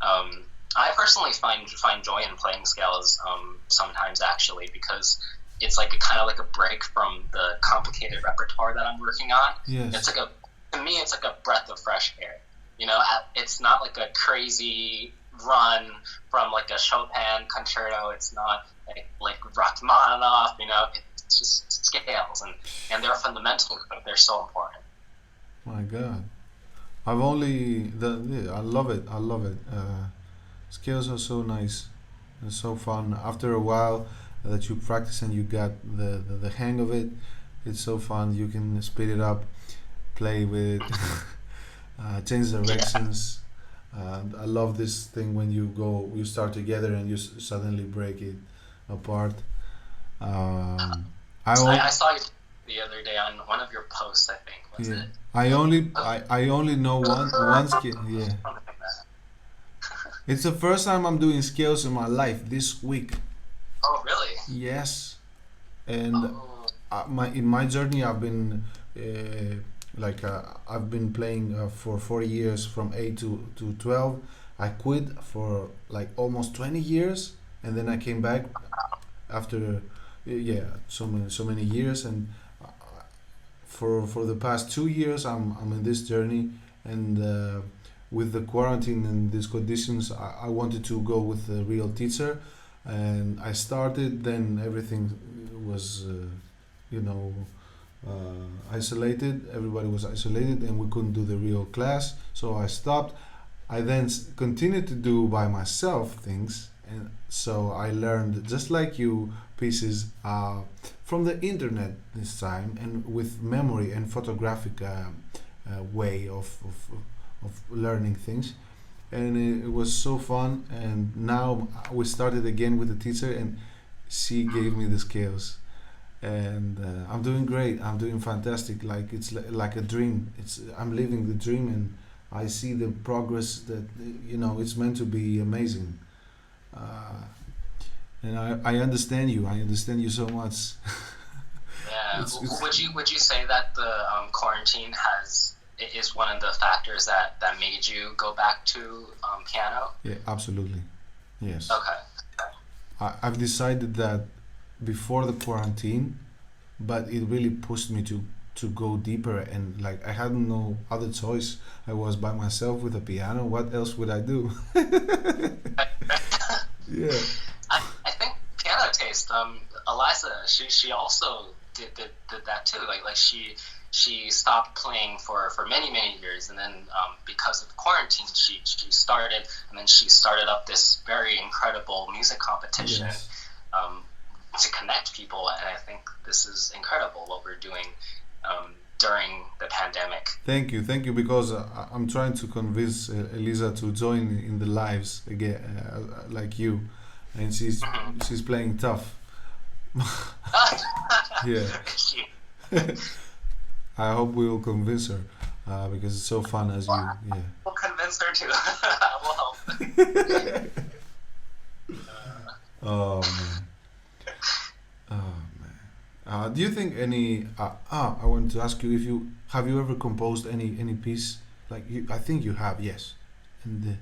Um, I personally find joy in playing scales, sometimes actually, because it's like a kind of like a break from the complicated repertoire that I'm working on. It's yes, like a To me it's like a breath of fresh air. It's not like a crazy run from like a Chopin concerto. It's not like Rachmaninoff. It's just scales, and they're fundamental, but they're so important. my God. I've only yeah, I love it. I love it. Scales are so nice. It's so fun. After a while that you practice and you got the hang of it, it's so fun. You can speed it up, play with it, change Yeah, directions. I love this thing when you start together and you suddenly break it apart. Um, I I, on, I saw you the other day on one of your posts. I think was yeah. it? I only know one scale. Yeah, Something like that. it's the first time I'm doing scales in my life this week. Oh, really? Yes, and Oh, my in my journey I've been I've been playing for 4 years from 8 to 12. I quit for like almost 20 years, and then I came back after yeah, so many years. And uh, for the past 2 years I'm in this journey. And with the quarantine and these conditions, I wanted to go with a real teacher, and I started. Then everything was you know isolated. Everybody was isolated, and we couldn't do the real class. So I stopped. I then continued to do by myself things, and so I learned just like you pieces from the internet this time, and with memory and photographic way of learning things. And it was so fun. And now we started again with the teacher, and she gave me the skills. And I'm doing great. I'm doing fantastic. Like it's like a dream. I'm living the dream, and I see the progress that it's meant to be amazing. Uh, and I understand you. I understand you so much. yeah. It's Would you say that the, quarantine is one of the factors that made you go back to, piano? Yeah, absolutely. Yes. Okay. I've decided that before the quarantine, but it really pushed me to go deeper. And like I had no other choice. I was by myself with a piano. What else would I do? Yeah. I think piano taste. Eliza, she also did that too. Like she stopped playing for many years, and then, because of quarantine, she started, and then she started up this very incredible music competition, Yes. um, to connect people. And I think this is incredible what we're doing, during the pandemic. Thank you, because I'm trying to convince Elisa to join in the lives again, like you, and Mhm. she's playing tough. Yeah. I hope we will convince her, because it's so fun as you. Well, Yeah. we'll convince her too. I will help. Oh man. Oh man. Do you think any? I want to ask you if you have you ever composed any piece like you? I think you have. Yes. And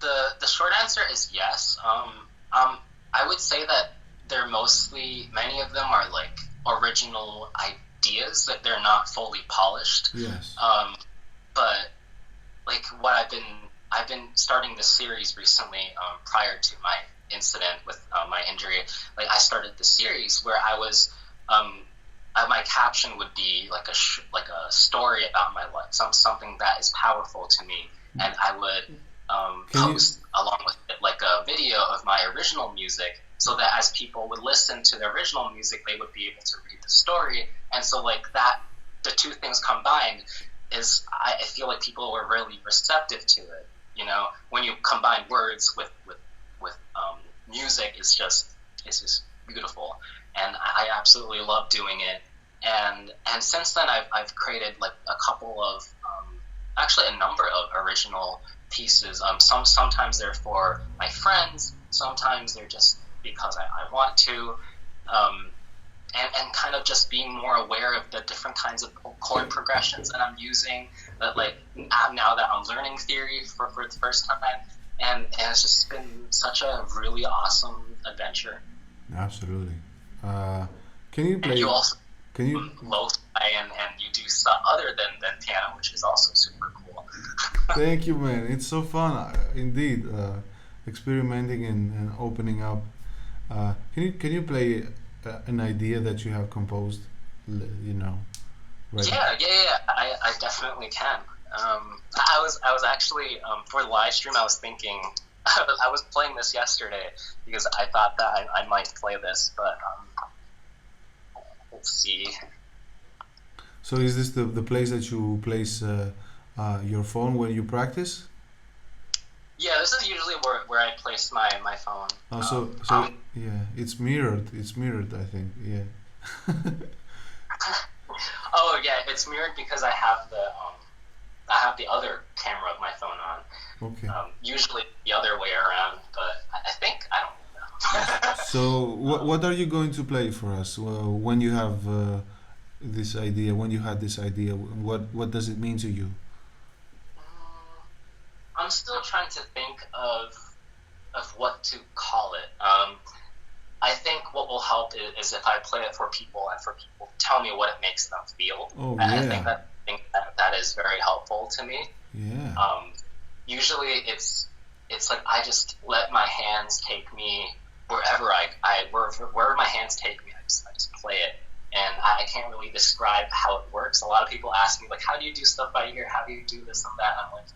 The short answer is yes. I would say that many of them are like original ideas that they're not fully polished. Yes. But like what I've been starting this series recently, prior to my incident with my injury. Like I started the series where I was, my caption would be like like a story about my life, something that is powerful to me, and I would post along with it like a video of my original music, so that as people would listen to the original music, they would be able to read the story. And so like that, the two things combined is I feel like people were really receptive to it. You know, when you combine words with music, it's just beautiful, and I absolutely love doing it. And since then, I've created like a couple of actually a number of original pieces. Sometimes they're for my friends, sometimes they're just because I want to. And kind of just being more aware of the different kinds of chord progressions that I'm using, that like now that I'm learning theory for the first time, and it's just been such a really awesome adventure. Absolutely. Can you play? And you also Can you? lo-fi and you do stuff other than piano, which is also super cool. Thank you, man. It's so fun, indeed. Experimenting and opening up. Can you play an idea that you have composed? You know, right? Yeah. I definitely can. I was actually for the live stream. I was thinking I was playing this yesterday because I thought that I might play this, but let's see. So is this the place that you place your phone when you practice? Yeah, this is usually where I place my phone. Oh, yeah, it's mirrored. It's mirrored, I think. Yeah. Oh yeah, it's mirrored because I have the other camera of my phone on. Okay. Usually the other way around, but I think I don't know. So what are you going to play for us when you have this idea? When you had this idea, what does it mean to you? I'm still trying to think of what to call it. I think what will help is if I play it for people and for people to tell me what it makes them feel. Oh, And yeah. I think that is very helpful to me. Yeah. Usually it's like I just let my hands take me wherever my hands take me, I just play it. And I can't really describe how it works. A lot of people ask me like, how do you do stuff by ear? How do you do this and that? And I'm like,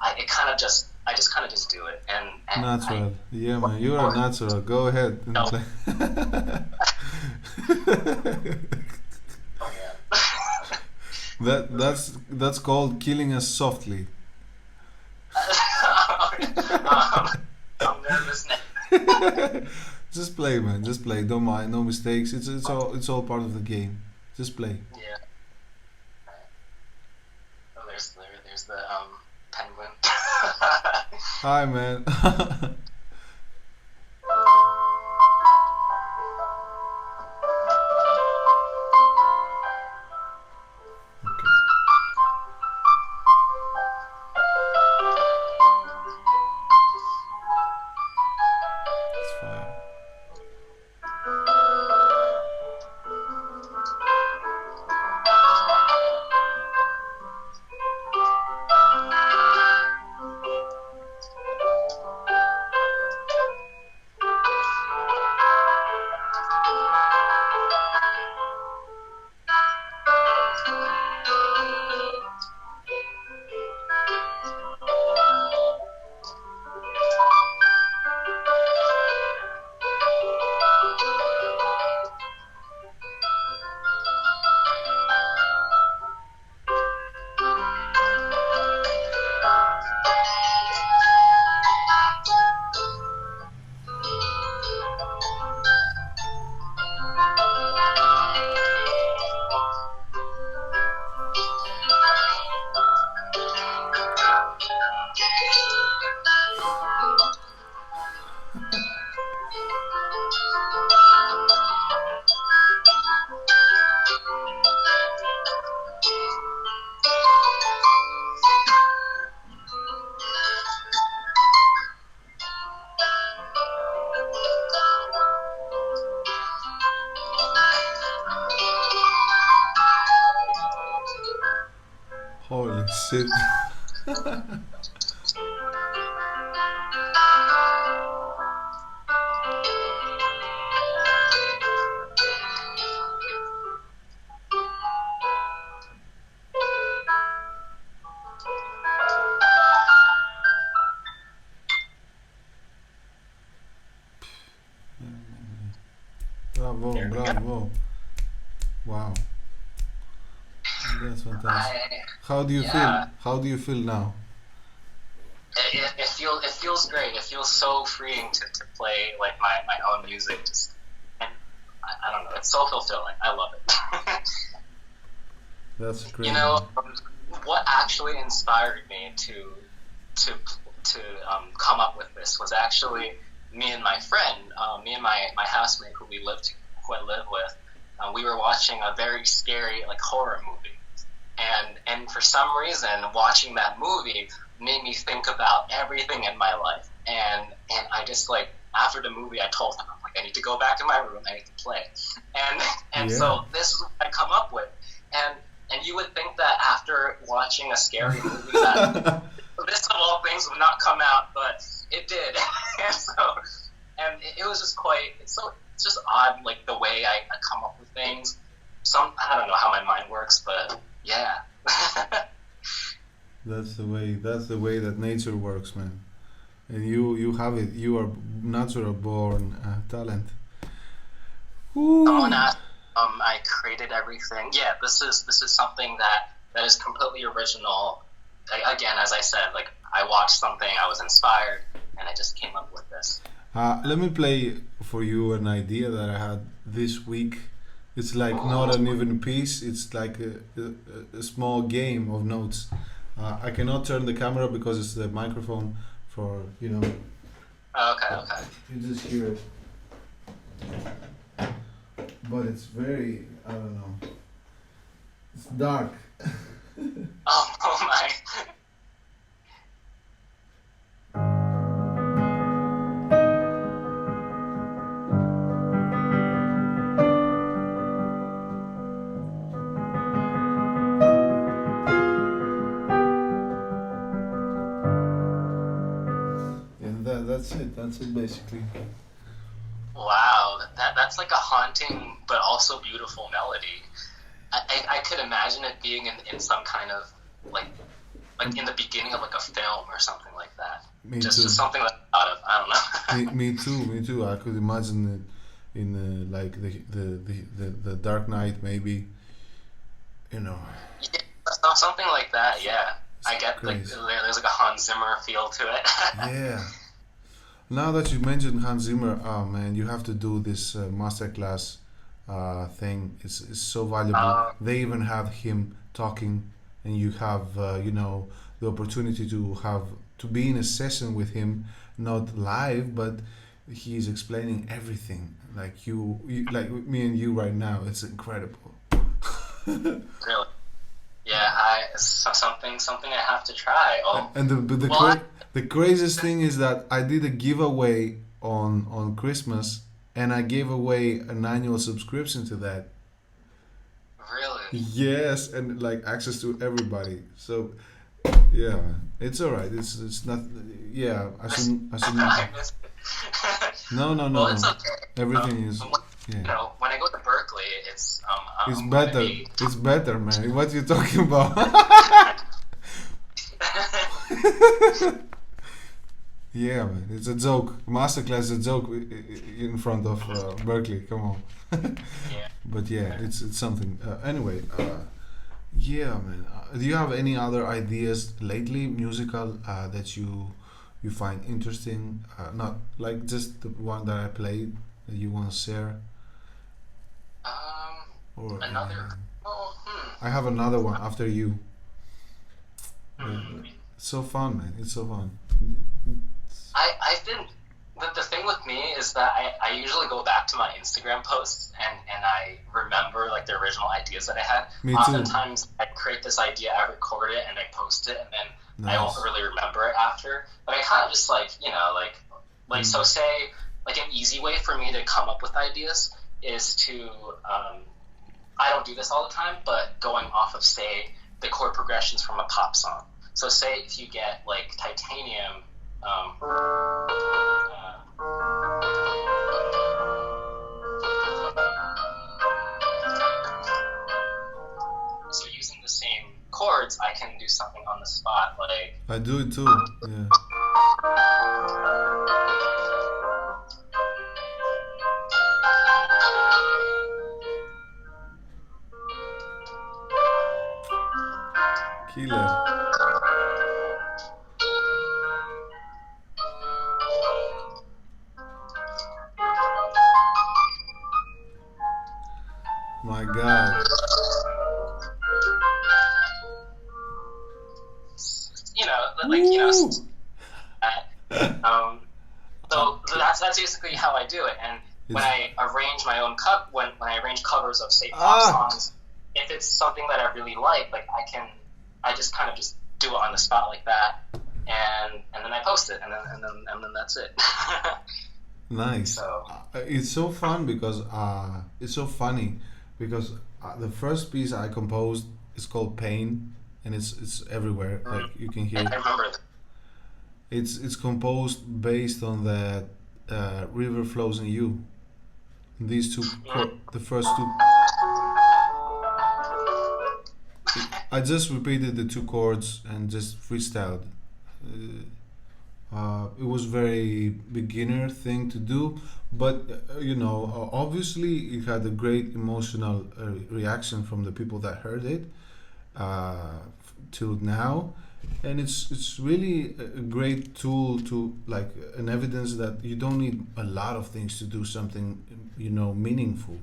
I just kind of just do it. And Natural. Yeah, man, you are natural. Go ahead and play. Oh yeah. That's called killing us softly. I'm nervous now. Just play, man. Just play. Don't mind. No mistakes. It's all part of the game. Just play. Yeah. Oh, there's the penguin. Hi, man. It's fine. Sit. Bravo, There we go. bravo. Wow, that's fantastic. I How do you feel? Yeah, How do you feel now? it feels great. It feels so freeing to play like my own music. Just and I don't know. It's so fulfilling. I love it. That's You great, know, man. what actually inspired me to to come up with this was actually me and my friend, me and my housemate who I live with. We were watching a very scary like horror movie, and for some reason, watching that movie made me think about everything in my life, and I just like after the movie, I told him I'm like I need to go back in my room, I need to play, and Yeah. so this is what I come up with, and you would think that after watching a scary movie that this of all things would not come out, but it did. and so and it was just quite it's just odd like the way I come up with things. I don't know how my mind works, but yeah. That's the way. That's the way that nature works, man. And you have it. You are natural born talent. Someone Ooh. asked, I created everything. Yeah, this is something that is completely original. Again, as I said, like I watched something, I was inspired, and I just came up with this. Let me play for you an idea that I had this week. It's like not an even piece. It's like a small game of notes. I cannot turn the camera because it's the microphone for Okay, okay. you just hear it. But it's very I don't know. It's dark. Oh my. And that's it. That's it basically. Wow, that's like a haunting but also beautiful melody. I could imagine it being in some kind of like in the beginning of like a film or something like that. Me Just too. something that I thought of. I don't know. Me too. Me too. I could imagine it in like the Dark Knight maybe. You know. Yeah, something like that. Yeah, I get like Crazy. there's like a Hans Zimmer feel to it. Yeah. Now that you mentioned Hans Zimmer, oh man, you have to do this masterclass thing. It's so valuable. They even have him talking, and you have the opportunity to be in a session with him, not live, but he's explaining everything. Like you like me and you right now. It's incredible. Really? Yeah, something I have to try. Oh, And well, the craziest thing is that I did a giveaway on Christmas, and I gave away an annual subscription to that. really? Yes, and like access to everybody. So yeah, man. It's all right. It's not. Yeah, I shouldn't. I missed it. No, no, Well, no, it's no. okay. Everything is. You Yeah, know, when I go to Berkeley, it's it's I'm gonna better. be. It's better, man. What you talking about? Yeah, man. It's a joke. Masterclass is a joke in front of Berkeley. Come on. Yeah. But yeah, it's something. Anyway, yeah, man. Do you have any other ideas lately, musical, that you find interesting? Not like just the one that I played that you want to share, or Another. Oh, I have another one after you. hmm. It's so fun, man. It's so fun. I've been the thing with me is that I usually go back to my Instagram posts and I remember like the original ideas that I had. Me too. Oftentimes I create this idea, I record it and I post it and then I won't Nice. really remember it after. But I kind of just like so say like an easy way for me to come up with ideas is to I don't do this all the time, but going off of say the chord progressions from a pop song. So say if you get like Titanium, so using the same chords, I can do something on the spot like. I do it too. Yeah. Killer. My God. Woo! So that's basically how I do it. And when I arrange my own when I arrange covers of say pop songs, if it's something that I really like I just kind of just do it on the spot like that, and then I post it, and then that's it. Nice. So it's so fun because it's so funny because the first piece I composed is called Pain, and it's everywhere. Like you can hear. I remember. It's composed based on that River Flows in You. These two, the first two. I just repeated the two chords and just freestyled. It was very beginner thing to do, but obviously it had a great emotional reaction from the people that heard it till now, and it's really a great tool to like an evidence that you don't need a lot of things to do something meaningful.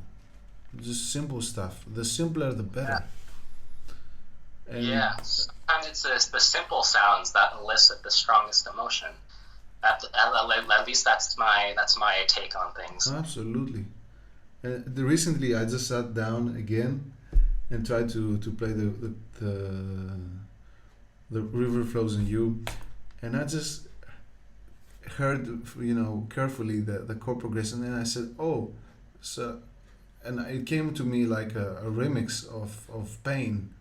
Just simple stuff. The simpler, the better. And yeah, sometimes it's the simple sounds that elicit the strongest emotion. At least that's my take on things. Absolutely. Recently, I just sat down again and tried to play the River Flows in You, and I just heard carefully the chord progression, and I said, oh, so, and it came to me like a remix of Pain.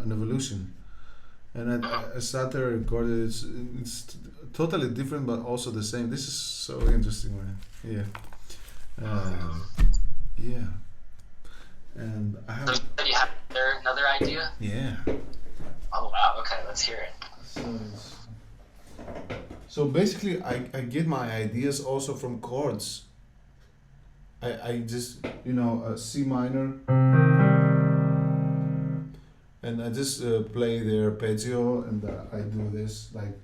An evolution, and I sat there and recorded it. It's totally different but also the same. This is so interesting, man. Yeah, and I have. So you have another idea? Yeah. Oh wow! Okay, let's hear it. So basically, I get my ideas also from chords. I just a C minor, and I just play the arpeggio, and I do this like.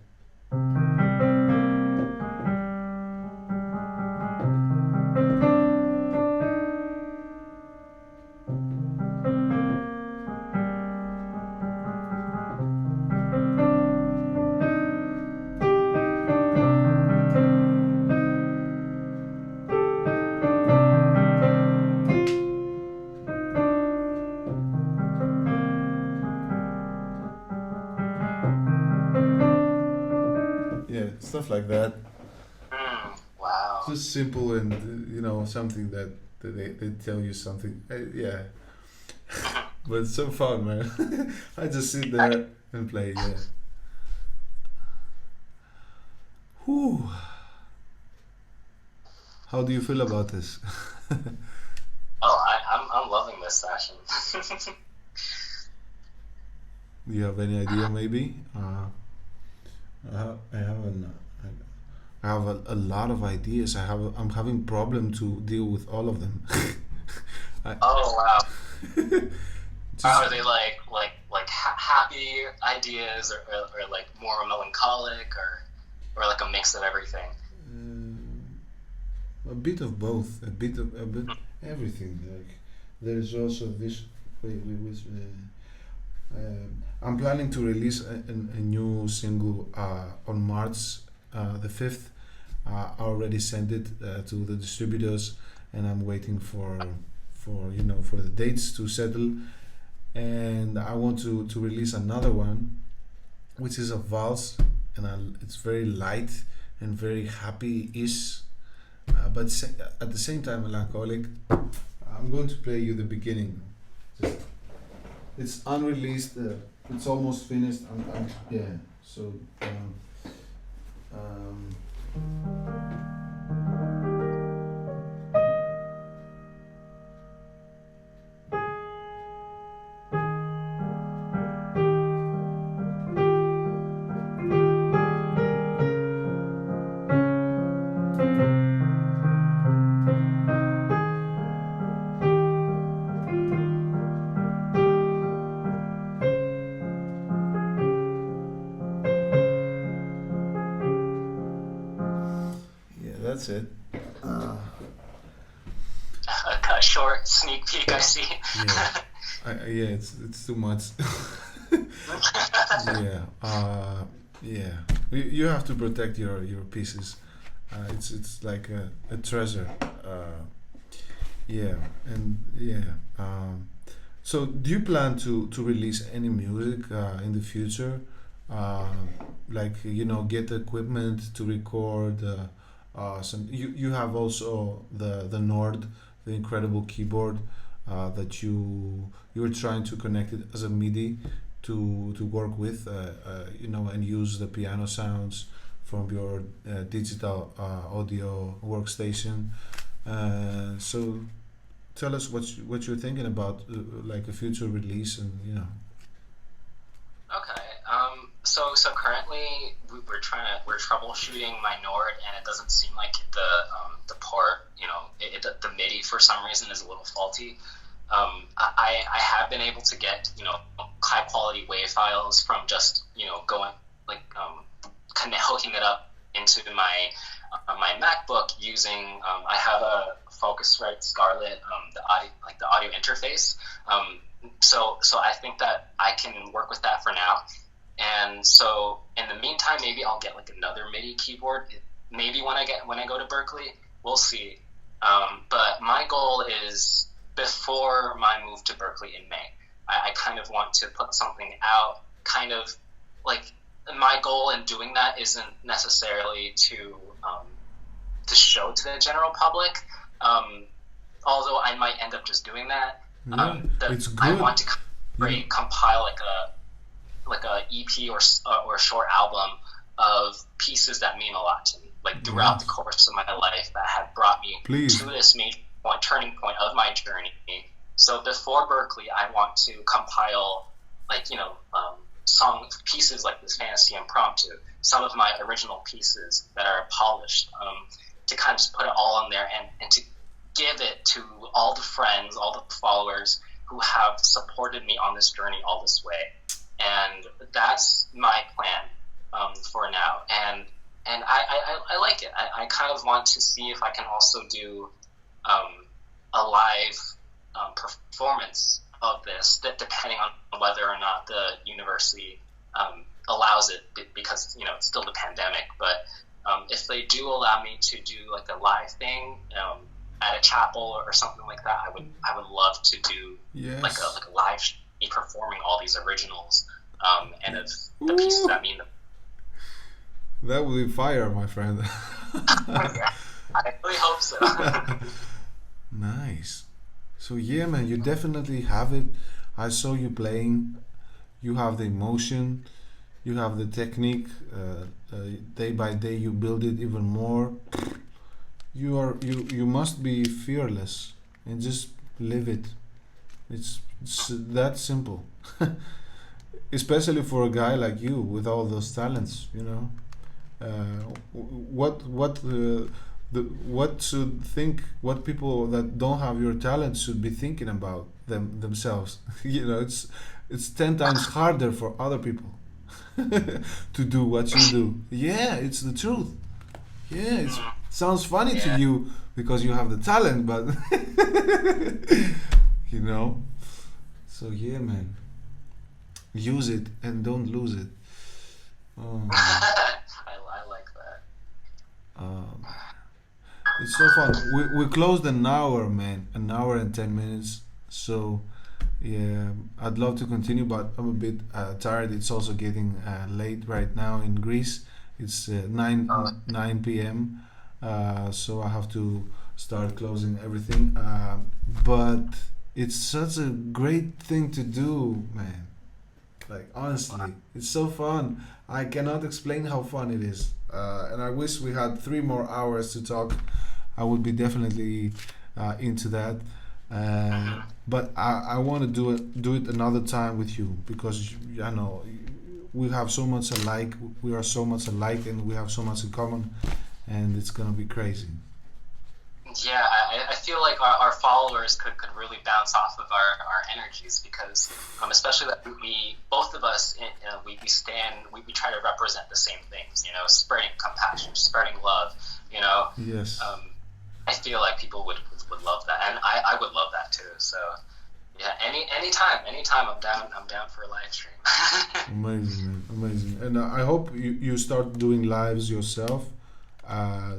Stuff like that. Wow. Just simple and something that they tell you something. Yeah. But it's so fun, man. I just sit there and play. Yeah. Whew. How do you feel about this? I'm loving this session. Do you have any idea, maybe? I have a lot of ideas. I'm having problem to deal with all of them. Oh wow! Are they like happy ideas, or like more melancholic, or like a mix of everything? A bit of both. A bit everything. Like there's also this. I'm planning to release a new single on March the 5th. I already sent it to the distributors, and I'm waiting for the dates to settle. And I want to release another one, which is a valse, and it's very light and very happy-ish, but at the same time melancholic. I'm going to play you the beginning. Just, it's unreleased. It's almost finished. Yeah. So. Um, yeah, that's it. Uh, A short sneak peek, I see. yeah. Yeah, it's too much. Yeah, yeah. You have to protect your pieces. It's like a treasure. Yeah, and yeah. So, do you plan to release any music in the future? Uh, like get the equipment to record. Some you have also the Nord, the incredible keyboard that you were trying to connect it as a MIDI to work with, and use the piano sounds from your digital audio workstation. So tell us what you're thinking about, like a future release, and Okay. So currently we're troubleshooting my Nord, and it doesn't seem like the port, the MIDI for some reason is a little faulty. I have been able to get high quality WAV files from just going like hooking it up into my MacBook using I have a Focusrite Scarlett, the audio interface. So I think that I can work with that for now. And so in the meantime, maybe I'll get like another MIDI keyboard. Maybe when I go to Berkeley, we'll see. But my goal is before my move to Berkeley in May. I kind of want to put something out. Kind of like my goal in doing that isn't necessarily to show to the general public. Although I might end up just doing that. yeah, it's I good. want to You compile like a EP or a short album of pieces that mean a lot to me, like throughout the Yes, course of my life that have brought me please. to this major turning point of my journey. So before Berkeley, I want to compile like song pieces like this fantasy impromptu, some of my original pieces that are polished, to kind of just put it all in there and to give it to all the friends, all the followers who have supported me on this journey all this way. And that's my plan for now. And I like it. I kind of want to see if I can also do a live performance of this, that depending on whether or not the university allows it, because it's still the pandemic. But if they do allow me to do like a live thing at a chapel or something like that, I would love to do Yes. like a live me performing all these originals, and of the pieces Ooh, that mean the that will be fire, my friend. yeah, I really hope so. Nice. So yeah, man, you definitely have it. I saw you playing. You have the emotion. You have the technique. Day by day, you build it even more. You must be fearless and just live it. It's that simple. Especially for a guy like you with all those talents, what should think what people that don't have your talent should be thinking about themselves. It's 10 times harder for other people to do what you do. Yeah, it's the truth. Yeah, it sounds funny to Yeah. you because you have the talent, but you know. So yeah, man, use it and don't lose it. Oh man. I like that. Um, it's so fun. We closed an hour, man, an hour and 10 minutes. So yeah, I'd love to continue, but I'm a bit tired. It's also getting late right now in Greece. It's 9 p.m. So I have to start closing everything. But it's such a great thing to do, man. Like honestly, it's so fun. I cannot explain how fun it is. And I wish we had 3 more hours to talk. I would be definitely into that. Uh, Mhm. but I want to do it another time with you because I know we have so much alike. We are so much alike, and we have so much in common, and it's gonna be crazy. Yeah, I feel like our followers could really bounce off of our energies because, especially that we both of us, we stand, we try to represent the same things, spreading compassion, spreading love, you know. Yes. Um, I feel like people would love that, and I would love that too. So yeah, anytime I'm down for a live stream. Amazing, man. Amazing. And I hope you start doing lives yourself uh,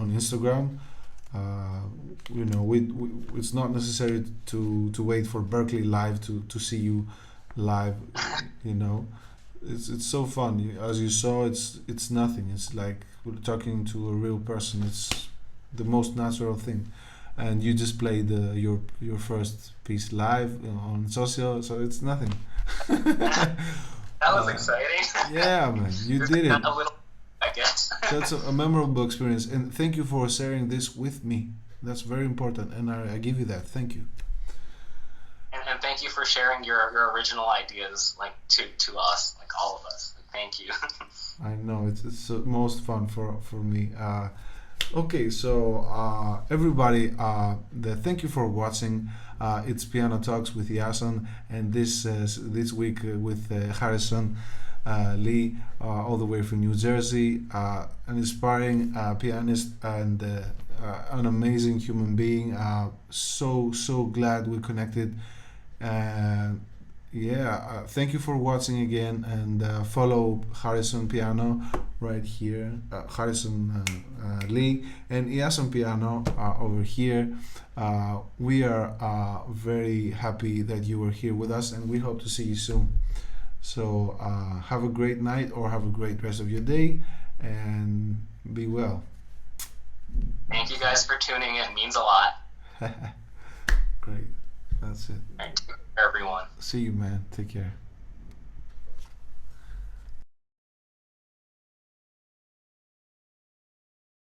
on Instagram. Uh, it's not necessary to wait for Berkeley Live to see you live. You know, it's so fun. As you saw, it's nothing. It's like we're talking to a real person. It's the most natural thing. And you just played your first piece live on social, so it's nothing. That was uh, exciting. yeah, man, you Just did it. a little, I guess. That's a memorable experience, and thank you for sharing this with me. That's very important, and I give you that. Thank you. And thank you for sharing your original ideas, like to us, like all of us. Like, thank you. I know it's the most fun for me. Okay, so everybody, thank you for watching. It's Piano Talks with Iason, and this week with Harrison Lee, all the way from New Jersey, an inspiring pianist and an amazing human being. So glad we connected. Uh, yeah, thank you for watching again, and follow Harrison Piano right here, Harrison Lee, and Iason Piano over here. We are very happy that you were here with us, and we hope to see you soon. So have a great night or have a great rest of your day, and be well. Thank you guys for tuning in. It means a lot. Great. That's it. Thank you, everyone. See you, man. Take care.